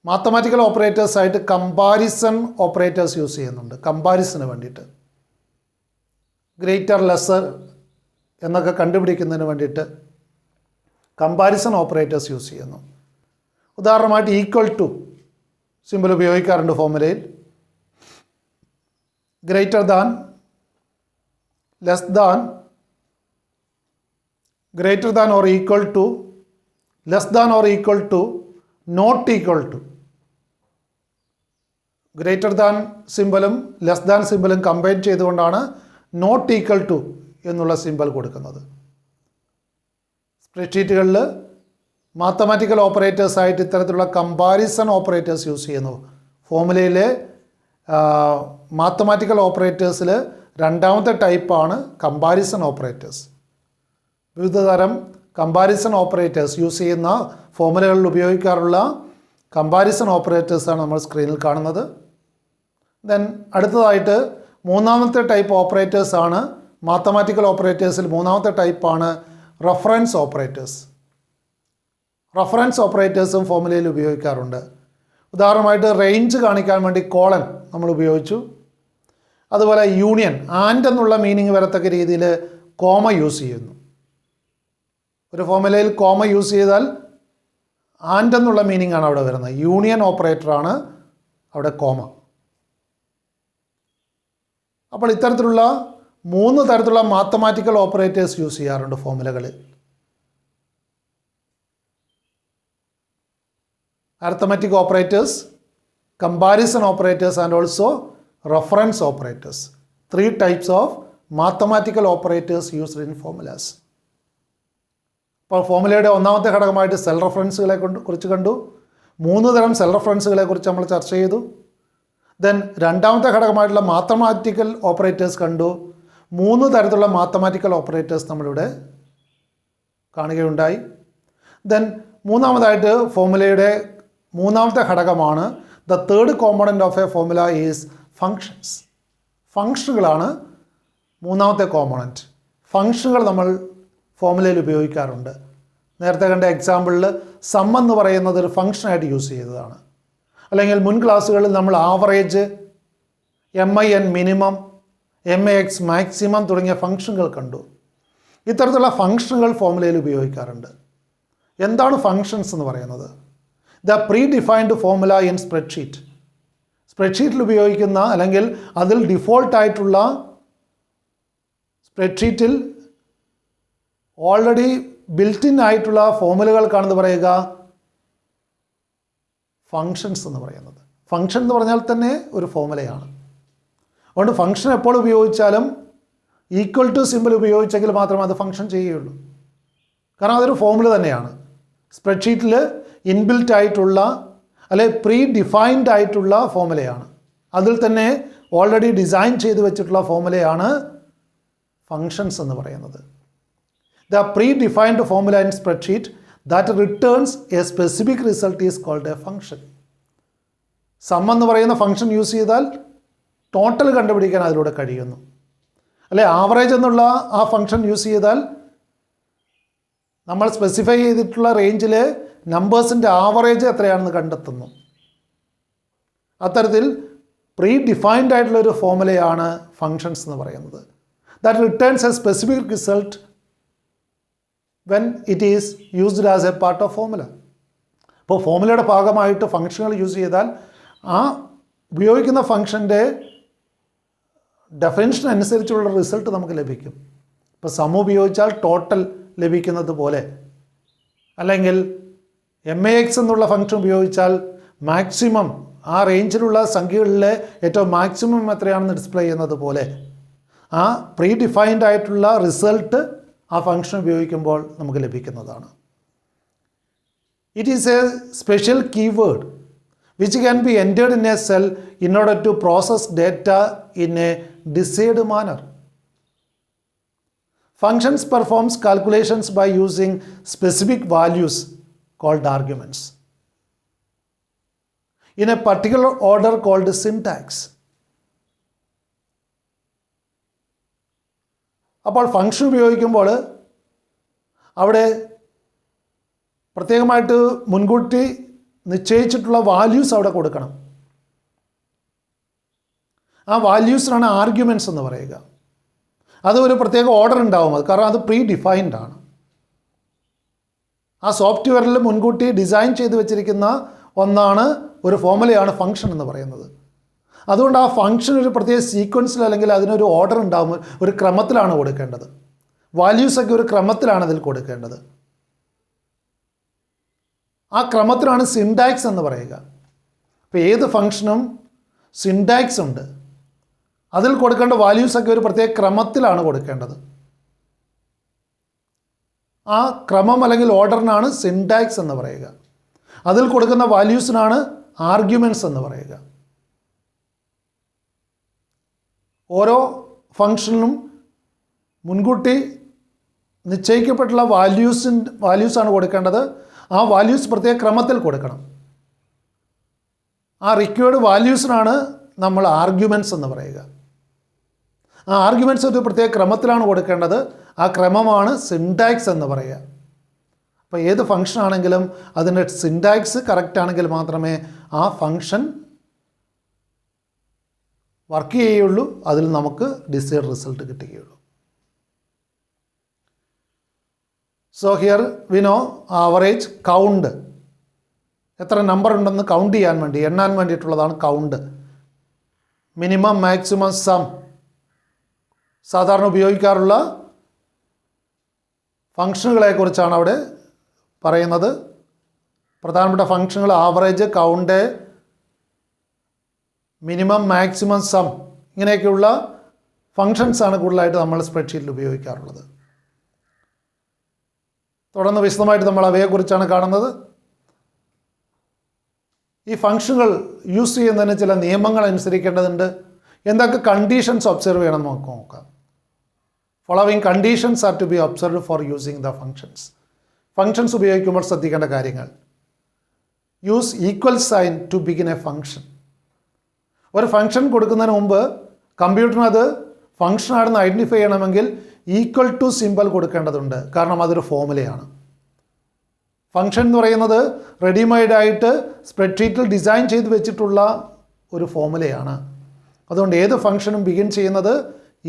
മാത്തമാറ്റിക്കൽ ഓപ്പറേറ്റേഴ്സായിട്ട് കമ്പാരിസൺ ഓപ്പറേറ്റേഴ്സ് യൂസ് ചെയ്യുന്നുണ്ട്. കമ്പാരിസന് വേണ്ടിയിട്ട് ഗ്രേറ്റർ, ലെസ്സർ എന്നൊക്കെ കണ്ടുപിടിക്കുന്നതിന് വേണ്ടിയിട്ട് കമ്പാരിസൺ ഓപ്പറേറ്റേഴ്സ് യൂസ് ചെയ്യുന്നു. ഉദാഹരണമായിട്ട് ഈക്വൽ ടു സിമ്പിൾ ഉപയോഗിക്കാറുണ്ട് ഫോർമുലയിൽ. Greater than, less than, greater than or equal to, less than or equal to, not equal to. Greater than സിമ്പലും less than സിമ്പലും കമ്പൈൻ ചെയ്തുകൊണ്ടാണ് നോട്ട് ഈക്വൽ ടു എന്നുള്ള symbol കൊടുക്കുന്നത്. സ്പ്രെഡ്ഷീറ്റുകളിൽ മാത്തമാറ്റിക്കൽ ഓപ്പറേറ്റേഴ്സായിട്ട് ഇത്തരത്തിലുള്ള കമ്പാരിസൺ ഓപ്പറേറ്റേഴ്സ് യൂസ് ചെയ്യുന്നു. ഫോർമുലയിലെ മാത്തമാറ്റിക്കൽ ഓപ്പറേറ്റേഴ്സിൽ രണ്ടാമത്തെ ടൈപ്പാണ് കമ്പാരിസൺ ഓപ്പറേറ്റേഴ്സ്. വിവിധ തരം കമ്പാരിസൺ ഓപ്പറേറ്റേഴ്സ് യൂസ് ചെയ്യുന്ന ഫോർമുലകളിൽ ഉപയോഗിക്കാറുള്ള കമ്പാരിസൺ ഓപ്പറേറ്റേഴ്സാണ് നമ്മൾ സ്ക്രീനിൽ കാണുന്നത്. ദെൻ അടുത്തതായിട്ട് മൂന്നാമത്തെ ടൈപ്പ് ഓപ്പറേറ്റേഴ്സാണ് മാത്തമാറ്റിക്കൽ ഓപ്പറേറ്റേഴ്സിൽ മൂന്നാമത്തെ ടൈപ്പാണ് റഫറൻസ് ഓപ്പറേറ്റേഴ്സ്. റഫറൻസ് ഓപ്പറേറ്റേഴ്സും ഫോർമുലയിൽ ഉപയോഗിക്കാറുണ്ട്. ഉദാഹരണമായിട്ട് റേഞ്ച് കാണിക്കാൻ വേണ്ടി കോളൻ നമ്മൾ ഉപയോഗിച്ചു. അതുപോലെ യൂണിയൻ, ആൻഡ് എന്നുള്ള മീനിങ് വരത്തക്ക രീതിയിൽ കോമ യൂസ് ചെയ്യുന്നു. ഒരു ഫോർമുലയിൽ കോമ യൂസ് ചെയ്താൽ ആൻഡ് എന്നുള്ള മീനിങ് ആണ് അവിടെ വരുന്നത്. യൂണിയൻ ഓപ്പറേറ്ററാണ് അവിടെ കോമ. അപ്പോൾ ഇത്തരത്തിലുള്ള 3 തരത്തിലുള്ള മാത്തമാറ്റിക്കൽ ഓപ്പറേറ്റേഴ്സ് യൂസ് ചെയ്യാറുണ്ട് ഫോർമുലകളിൽ. arithmetic operators, comparison operators and also reference operators. 3 types of mathematical operators used in formulas. അപ്പോൾ ഫോർമുലയുടെ ഒന്നാമത്തെ ഘടകമായിട്ട് സെൽ റെഫറൻസുകളെ കുറിച്ച് കണ്ടു. 3 തരം സെൽ റെഫറൻസുകളെ കുറിച്ച് നമ്മൾ ചർച്ച ചെയ്തു. ദെൻ രണ്ടാമത്തെ ഘടകമായിട്ടുള്ള മാത്തമാറ്റിക്കൽ ഓപ്പറേറ്റേഴ്സ് കണ്ടു. 3 തരത്തിലുള്ള മാത്തമാറ്റിക്കൽ ഓപ്പറേറ്റേഴ്സ് നമ്മളിവിടെ കാണുകയുണ്ടായി. ദെൻ മൂന്നാമതായിട്ട് ഫോർമുലയുടെ മൂന്നാമത്തെ ഘടകമാണ് the third component of a formula is functions. ഫങ്ഷനുകളാണ് മൂന്നാമത്തെ കോമ്പണൻറ്റ്. ഫങ്ഷനുകൾ നമ്മൾ ഫോർമുലയിൽ ഉപയോഗിക്കാറുണ്ട്. നേരത്തെ കണ്ട എക്സാമ്പിളിൽ സം എന്ന് പറയുന്നത് ഒരു ഫങ്ഷനായിട്ട് യൂസ് ചെയ്തതാണ്. അല്ലെങ്കിൽ മുൻ ക്ലാസ്സുകളിൽ നമ്മൾ average, MIN minimum, MAX maximum തുടങ്ങിയ ഫങ്ഷനുകൾ കണ്ടു. ഇത്തരത്തിലുള്ള ഫങ്ഷനുകൾ ഫോർമുലയിൽ ഉപയോഗിക്കാറുണ്ട്. എന്താണ് ഫങ്ഷൻസ് എന്ന് പറയുന്നത്? The predefined formula in spreadsheet. സ്പ്രെഡ്ഷീറ്റിൽ ഉപയോഗിക്കുന്ന അല്ലെങ്കിൽ അതിൽ ഡിഫോൾട്ടായിട്ടുള്ള സ്പ്രെഡ്ഷീറ്റിൽ ഓൾറെഡി ബിൽറ്റ് ഇൻ ആയിട്ടുള്ള ഫോർമുലകൾക്കാണെന്ന് പറയുക ഫങ്ഷൻസ് എന്ന് പറയുന്നത്. ഫങ്ഷൻ എന്ന് പറഞ്ഞാൽ തന്നെ ഒരു ഫോർമുലയാണ്. അതുകൊണ്ട് ഫങ്ഷൻ എപ്പോൾ ഉപയോഗിച്ചാലും ഈക്വൽ ടു സിമ്പിൾ ഉപയോഗിച്ചെങ്കിൽ മാത്രമേ അത് ഫങ്ഷൻ ചെയ്യുകയുള്ളൂ. കാരണം അതൊരു ഫോർമുല തന്നെയാണ്. സ്പ്രെഡ്ഷീറ്റിൽ ഇൻബിൽറ്റ് ആയിട്ടുള്ള അല്ലെ പ്രീ ഡിഫൈൻഡ് ആയിട്ടുള്ള ഫോർമുലയാണ്. അതിൽ തന്നെ ഓൾറെഡി ഡിസൈൻ ചെയ്ത് വെച്ചിട്ടുള്ള ഫോർമുലയാണ് ഫങ്ഷൻസ് എന്ന് പറയുന്നത്. The predefined formula in spreadsheet that returns a specific result is called a function. Sum എന്ന് പറയുന്ന ഫങ്ഷൻ യൂസ് ചെയ്താൽ ടോട്ടൽ കണ്ടുപിടിക്കാൻ അതിലൂടെ കഴിയുന്നു. അല്ലെ ആവറേജ് എന്നുള്ള ആ ഫങ്ഷൻ യൂസ് ചെയ്താൽ നമ്മൾ സ്പെസിഫൈ ചെയ്തിട്ടുള്ള റേഞ്ചിൽ നമ്പേഴ്സിൻ്റെ ആവറേജ് എത്രയാണെന്ന് കണ്ടെത്തുന്നു. അത്തരത്തിൽ പ്രീ ഡിഫൈൻഡ് ആയിട്ടുള്ളൊരു ഫോർമുലയാണ് ഫങ്ഷൻസ് എന്ന് പറയുന്നത്. That returns a specific result when it is used as A part of formula. അപ്പോൾ ഫോർമുലയുടെ ഭാഗമായിട്ട് ഫങ്ഷനുകൾ യൂസ് ചെയ്താൽ ആ ഉപയോഗിക്കുന്ന ഫങ്ഷൻ്റെ ഡെഫിനിഷൻ അനുസരിച്ചുള്ള റിസൾട്ട് നമുക്ക് ലഭിക്കും. ഇപ്പോൾ സം ഉപയോഗിച്ചാൽ ടോട്ടൽ ലഭിക്കുന്നത് പോലെ, അല്ലെങ്കിൽ MAX എന്നുള്ള ഫങ്ഷൻ ഉപയോഗിച്ചാൽ മാക്സിമം ആ റേഞ്ചിലുള്ള സംഖ്യകളിലെ ഏറ്റവും മാക്സിമം എത്രയാണെന്ന് ഡിസ്പ്ലേ ചെയ്യുന്നത് പോലെ ആ പ്രീ ഡിഫൈൻഡ് ആയിട്ടുള്ള റിസൾട്ട് ആ ഫങ്ഷൻ ഉപയോഗിക്കുമ്പോൾ നമുക്ക് ലഭിക്കുന്നതാണ്. It is A special keyword which can be entered in a cell in order to process data in a desired manner. Functions performs calculations by using specific values called arguments in a particular order called syntax. അപ്പോൾ function ഉപയോഗിക്കുമ്പോൾ അവിടെ പ്രത്യേകമായിട്ട് മുൻകൂട്ടി നിശ്ചയിച്ചിട്ടുള്ള values അവിടെ കൊടുക്കണം. ആ വാല്യൂസിനാണ് arguments എന്ന് പറയുക. അത് ഒരു പ്രത്യേക ഓർഡർ ഉണ്ടാവും. അത് കാരണം അത് പ്രീ ഡിഫൈൻഡ് ആണ്. ആ സോഫ്റ്റ്വെയറിൽ മുൻകൂട്ടി ഡിസൈൻ ചെയ്ത് വെച്ചിരിക്കുന്ന ഒന്നാണ്, ഒരു ഫോർമുലയാണ് ഫങ്ഷൻ എന്ന് പറയുന്നത്. അതുകൊണ്ട് ആ ഫങ്ഷൻ ഒരു പ്രത്യേക സീക്വൻസിൽ അല്ലെങ്കിൽ അതിനൊരു ഓർഡർ ഉണ്ടാവും, ഒരു ക്രമത്തിലാണ് കൊടുക്കേണ്ടത്. വാല്യൂസൊക്കെ ഒരു ക്രമത്തിലാണ് അതിൽ കൊടുക്കേണ്ടത്. ആ ക്രമത്തിലാണ് സിൻടാക്സ് എന്ന് പറയുക. ഇപ്പോൾ ഏത് ഫങ്ഷനും സിൻടാക്സ് ഉണ്ട്. അതിൽ കൊടുക്കേണ്ട വാല്യൂസൊക്കെ ഒരു പ്രത്യേക ക്രമത്തിലാണ് കൊടുക്കേണ്ടത്. ആ ക്രമം അല്ലെങ്കിൽ ഓർഡറിനാണ് സിൻടാക്സ് എന്ന് പറയുക. അതിൽ കൊടുക്കുന്ന വാല്യൂസിനാണ് ആർഗ്യുമെൻറ്റ്സ് എന്ന് പറയുക. ഓരോ ഫങ്ഷനും മുൻകൂട്ടി നിശ്ചയിക്കപ്പെട്ടുള്ള വാല്യൂസാണ് കൊടുക്കേണ്ടത്. ആ വാല്യൂസ് പ്രത്യേക ക്രമത്തിൽ കൊടുക്കണം. ആ റിക്വേർഡ് വാല്യൂസിനാണ് നമ്മൾ ആർഗ്യുമെൻറ്റ്സ് എന്ന് പറയുക. ആ ആർഗ്യുമെൻറ്റ്സ് ഒരു പ്രത്യേക ക്രമത്തിലാണ് കൊടുക്കേണ്ടത്. ആ ക്രമമാണ് സിൻടാക്സ് എന്ന് പറയുക. അപ്പോൾ ഏത് ഫംഗ്ഷൻ ആണെങ്കിലും അതിൻ്റെ സിൻടാക്സ് കറക്റ്റ് ആണെങ്കിൽ മാത്രമേ ആ ഫംഗ്ഷൻ വർക്ക് ചെയ്യുകയുള്ളൂ, അതിൽ നമുക്ക് ഡിസൈർഡ് റിസൾട്ട് കിട്ടുകയുള്ളൂ. So here we know average count, എത്ര നമ്പർ ഉണ്ടെന്ന് കൗണ്ട് ചെയ്യാൻ വേണ്ടി, എണ്ണാൻ വേണ്ടിയിട്ടുള്ളതാണ് കൗണ്ട്. മിനിമം, മാക്സിമം, സം സാധാരണ ഉപയോഗിക്കാറുള്ള ഫംഗ്ഷനുകളെക്കുറിച്ചാണ് അവിടെ പറയുന്നത്. പ്രധാനപ്പെട്ട ഫംഗ്ഷനുകൾ average, count, minimum, maximum, sum ഇങ്ങനെയൊക്കെയുള്ള ഫങ്ഷൻസാണ് കൂടുതലായിട്ട് നമ്മൾ സ്പ്രെഡ്ഷീറ്റിൽ ഉപയോഗിക്കാറുള്ളത്. തുടർന്ന് വിശദമായിട്ട് നമ്മൾ അവയെക്കുറിച്ചാണ് കാണുന്നത്. ഈ ഫംഗ്ഷനുകൾ യൂസ് ചെയ്യുന്നതിന് ചില നിയമങ്ങൾ അനുസരിക്കേണ്ടതുണ്ട്. എന്തൊക്കെ കണ്ടീഷൻസ് ഒബ്സർവ് ചെയ്യണം നമുക്ക് നോക്കാം. Following conditions are to be observed for using the functions. Functions ഉപയോഗിക്കുമ്പോൾ ശ്രദ്ധിക്കേണ്ട കാര്യങ്ങൾ. Use equal sign to begin a function. ഒരു ഫംഗ്ഷൻ കൊടുക്കുന്നതിന് മുമ്പ് കമ്പ്യൂട്ടറിന് അത് ഫംഗ്ഷനാണെന്ന് ഐഡൻറ്റിഫൈ ചെയ്യണമെങ്കിൽ ഈക്വൽ ടു സിമ്പൽ കൊടുക്കേണ്ടതുണ്ട്. കാരണം അതൊരു ഫോമുലയാണ്. ഫംഗ്ഷൻ എന്ന് പറയുന്നത് റെഡിമെയ്ഡായിട്ട് സ്പ്രെഡ്ഷീറ്റിൽ ഡിസൈൻ ചെയ്ത് വെച്ചിട്ടുള്ള ഒരു ഫോമുലയാണ്. അതുകൊണ്ട് ഏത് ഫംഗ്ഷനും ബിഗിൻ ചെയ്യുന്നത്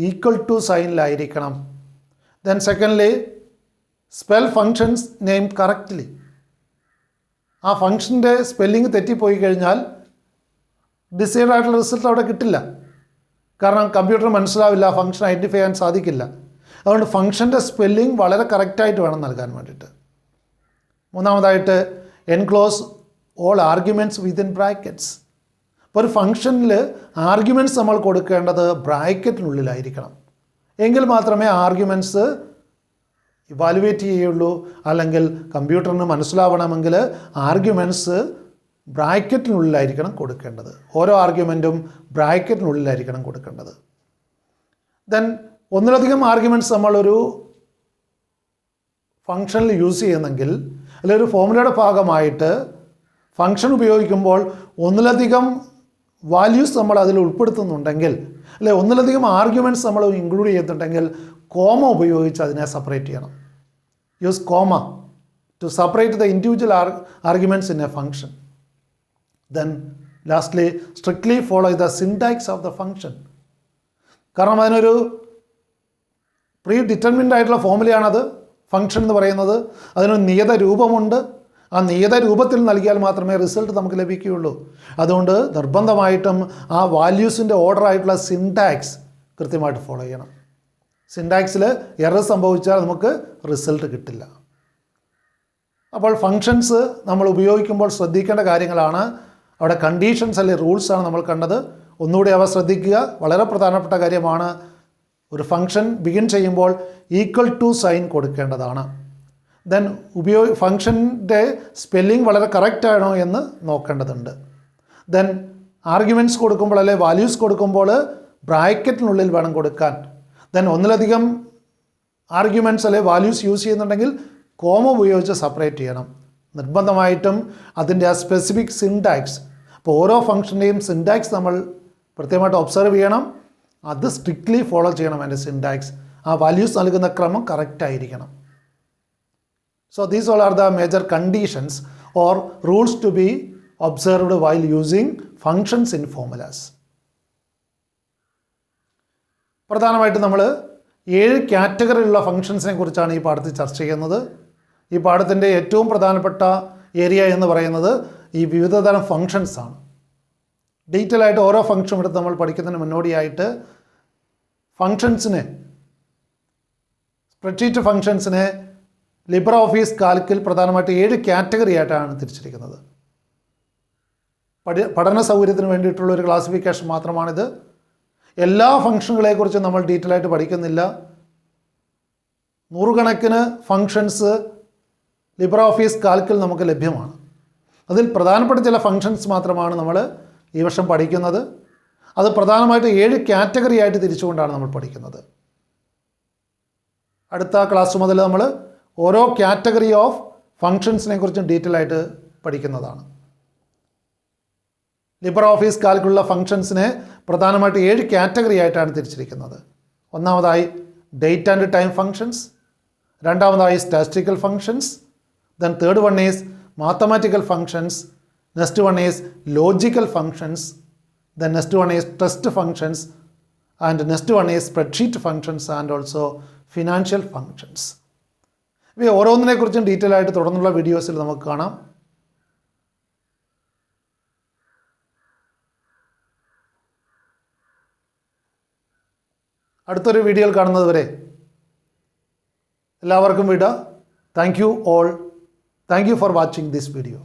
ഈക്വൽ ടു സൈനിലായിരിക്കണം. Then secondly, spell functions name correctly. ആ ഫംഗ്ഷൻ്റെ സ്പെല്ലിംഗ് തെറ്റിപ്പോയി കഴിഞ്ഞാൽ ഡിസൈഡ് ആയിട്ടുള്ള റിസൾട്ട് അവിടെ കിട്ടില്ല. കാരണം കമ്പ്യൂട്ടർ മനസ്സിലാവില്ല, ഫംഗ്ഷൻ ഐഡൻറ്റിഫൈ ചെയ്യാൻ സാധിക്കില്ല. അതുകൊണ്ട് ഫംഗ്ഷൻ്റെ സ്പെല്ലിംഗ് വളരെ കറക്റ്റായിട്ട് വേണം നൽകാൻ വേണ്ടിയിട്ട്. മൂന്നാമതായിട്ട്, enclose all arguments within brackets. ഇപ്പോൾ ഒരു ഫംഗ്ഷനിൽ ആർഗ്യുമെൻറ്റ്സ് നമ്മൾ കൊടുക്കേണ്ടത് ബ്രാക്കറ്റിനുള്ളിലായിരിക്കണം. എങ്കിൽ മാത്രമേ ആർഗ്യുമെൻറ്റ്സ് ഇവാലുവേറ്റ് ചെയ്യുള്ളൂ. അല്ലെങ്കിൽ കമ്പ്യൂട്ടറിന് മനസ്സിലാവണമെങ്കിൽ ആർഗ്യുമെൻറ്റ്സ് ബ്രാക്കറ്റിനുള്ളിലായിരിക്കണം കൊടുക്കേണ്ടത്. ഓരോ ആർഗ്യുമെൻറ്റും ബ്രാക്കറ്റിനുള്ളിലായിരിക്കണം കൊടുക്കേണ്ടത്. ദെൻ ഒന്നിലധികം ആർഗ്യുമെൻറ്റ്സ് നമ്മളൊരു ഫംഗ്ഷനിൽ യൂസ് ചെയ്യുന്നെങ്കിൽ, അല്ലെങ്കിൽ ഒരു ഫോമുലയുടെ ഭാഗമായിട്ട് ഫംഗ്ഷൻ ഉപയോഗിക്കുമ്പോൾ ഒന്നിലധികം വാല്യൂസ് നമ്മൾ അതിൽ ഉൾപ്പെടുത്തുന്നുണ്ടെങ്കിൽ, അല്ലെ ഒന്നിലധികം ആർഗ്യുമെൻറ്റ്സ് നമ്മൾ ഇൻക്ലൂഡ് ചെയ്യുന്നുണ്ടെങ്കിൽ, കോമ ഉപയോഗിച്ച് അതിനെ സെപ്പറേറ്റ് ചെയ്യണം. Use comma to separate the individual arguments in A function. Then lastly, strictly follow the syntax of the function. കാരണം അതിനൊരു പ്രീ ഡിറ്റർമിൻഡ് ആയിട്ടുള്ള ഫോമുലയാണത് ഫംഗ്ഷൻ എന്ന് പറയുന്നത്. അതിനൊരു നിയത രൂപമുണ്ട്. ആ നിയത രൂപത്തിൽ നൽകിയാൽ മാത്രമേ റിസൾട്ട് നമുക്ക് ലഭിക്കുകയുള്ളൂ. അതുകൊണ്ട് നിർബന്ധമായിട്ടും ആ വാല്യൂസിൻ്റെ ഓർഡർ ആയിട്ടുള്ള സിൻടാക്സ് കൃത്യമായിട്ട് ഫോളോ ചെയ്യണം. സിൻടാക്സിൽ എറർ സംഭവിച്ചാൽ നമുക്ക് റിസൾട്ട് കിട്ടില്ല. അപ്പോൾ ഫങ്ഷൻസ് നമ്മൾ ഉപയോഗിക്കുമ്പോൾ ശ്രദ്ധിക്കേണ്ട കാര്യങ്ങളാണ്. അവിടെ കണ്ടീഷൻസ് അല്ലെങ്കിൽ റൂൾസാണ് നമ്മൾ കണ്ടത്. ഒന്നുകൂടി അവ ശ്രദ്ധിക്കുക. വളരെ പ്രധാനപ്പെട്ട കാര്യമാണ്. ഒരു ഫംഗ്ഷൻ ബിഗിൻ ചെയ്യുമ്പോൾ ഈക്വൽ ടു സൈൻ കൊടുക്കേണ്ടതാണ്. ദെൻ ഫംഗ്ഷൻ്റെ സ്പെല്ലിംഗ് വളരെ കറക്റ്റ് ആണോ എന്ന് നോക്കേണ്ടതുണ്ട്. ദെൻ ആർഗ്യുമെൻറ്റ്സ് കൊടുക്കുമ്പോൾ അല്ലെങ്കിൽ വാല്യൂസ് കൊടുക്കുമ്പോൾ ബ്രാക്കറ്റിനുള്ളിൽ വേണം കൊടുക്കാൻ. ദെൻ ഒന്നിലധികം ആർഗ്യുമെൻറ്റ്സ് അല്ലെങ്കിൽ വാല്യൂസ് യൂസ് ചെയ്യുന്നുണ്ടെങ്കിൽ കോമ ഉപയോഗിച്ച് സെപ്പറേറ്റ് ചെയ്യണം. നിർബന്ധമായിട്ടും അതിൻ്റെ ആ സ്പെസിഫിക് സിൻടാക്സ്, അപ്പോൾ ഓരോ ഫംഗ്ഷൻ്റെയും സിൻടാക്സ് നമ്മൾ കൃത്യമായിട്ട് ഒബ്സർവ് ചെയ്യണം. അത് സ്ട്രിക്ട്ലി ഫോളോ ചെയ്യണം. അതിൻ്റെ സിൻടാക്സ്, ആ വാല്യൂസ് നൽകുന്ന ക്രമം കറക്റ്റ് ആയിരിക്കണം. So these all are the major conditions or rules to be observed while using functions in formulas. പ്രധാനമായിട്ടും നമ്മൾ 7 കാറ്റഗറിയിലുള്ള ഫങ്ഷൻസിനെ കുറിച്ചാണ് ഈ പാഠത്തിൽ ചർച്ച ചെയ്യുന്നത്. ഈ പാഠത്തിൻ്റെ ഏറ്റവും പ്രധാനപ്പെട്ട ഏരിയ എന്ന് പറയുന്നത് ഈ വിവിധതരം ഫങ്ഷൻസ് ആണ്. ഡീറ്റെയിൽ ആയിട്ട് ഓരോ ഫങ്ഷൻ എടുത്ത് നമ്മൾ പഠിക്കുന്നതിന് മുന്നോടിയായിട്ട് ഫങ്ഷൻസിനെ, സ്പ്രെഡ്ഷീറ്റ് ഫങ്ഷൻസിനെ ലിബ്രെ ഓഫീസ് കാൽക്കിൽ പ്രധാനമായിട്ട് 7 കാറ്റഗറി ആയിട്ടാണ് തിരിച്ചിരിക്കുന്നത്. പഠന സൗകര്യത്തിന് വേണ്ടിയിട്ടുള്ള ഒരു ക്ലാസിഫിക്കേഷൻ മാത്രമാണിത്. എല്ലാ ഫങ്ഷനുകളെക്കുറിച്ചും നമ്മൾ ഡീറ്റെയിൽ ആയിട്ട് പഠിക്കുന്നില്ല. നൂറുകണക്കിന് ഫങ്ഷൻസ് ലിബ്രെ ഓഫീസ് കാൽക്കിൽ നമുക്ക് ലഭ്യമാണ്. അതിൽ പ്രധാനപ്പെട്ട ചില ഫങ്ഷൻസ് മാത്രമാണ് നമ്മൾ ഈ വർഷം പഠിക്കുന്നത്. അത് പ്രധാനമായിട്ട് 7 കാറ്റഗറി ആയിട്ട് തിരിച്ചുകൊണ്ടാണ് നമ്മൾ പഠിക്കുന്നത്. അടുത്ത ക്ലാസ് മുതൽ നമ്മൾ ഓരോ കാറ്റഗറി ഓഫ് ഫങ്ഷൻസിനെ കുറിച്ചും ഡീറ്റെയിൽ ആയിട്ട് പഠിക്കുന്നതാണ്. ലിബർ ഓഫീസ് കാൽക്കുള്ള ഫംഗ്ഷൻസിനെ പ്രധാനമായിട്ട് 7 കാറ്റഗറി ആയിട്ടാണ് തിരിച്ചിരിക്കുന്നത്. ഒന്നാമതായി ഡേറ്റ് ആൻഡ് ടൈം ഫംഗ്ഷൻസ്, രണ്ടാമതായി statistical functions, then third one is mathematical functions, next one is logical functions, then next one is test functions, and next one is spreadsheet functions and also financial functions. ഇവ ഓരോന്നിനെക്കുറിച്ചും detail ആയിട്ട് തുടർന്നുള്ള വീഡിയോസിൽ നമുക്ക് കാണാം. അടുത്തൊരു വീഡിയോയിൽ കാണുന്നത് വരെ എല്ലാവർക്കും വിട. Thank you all. Thank you for watching this video.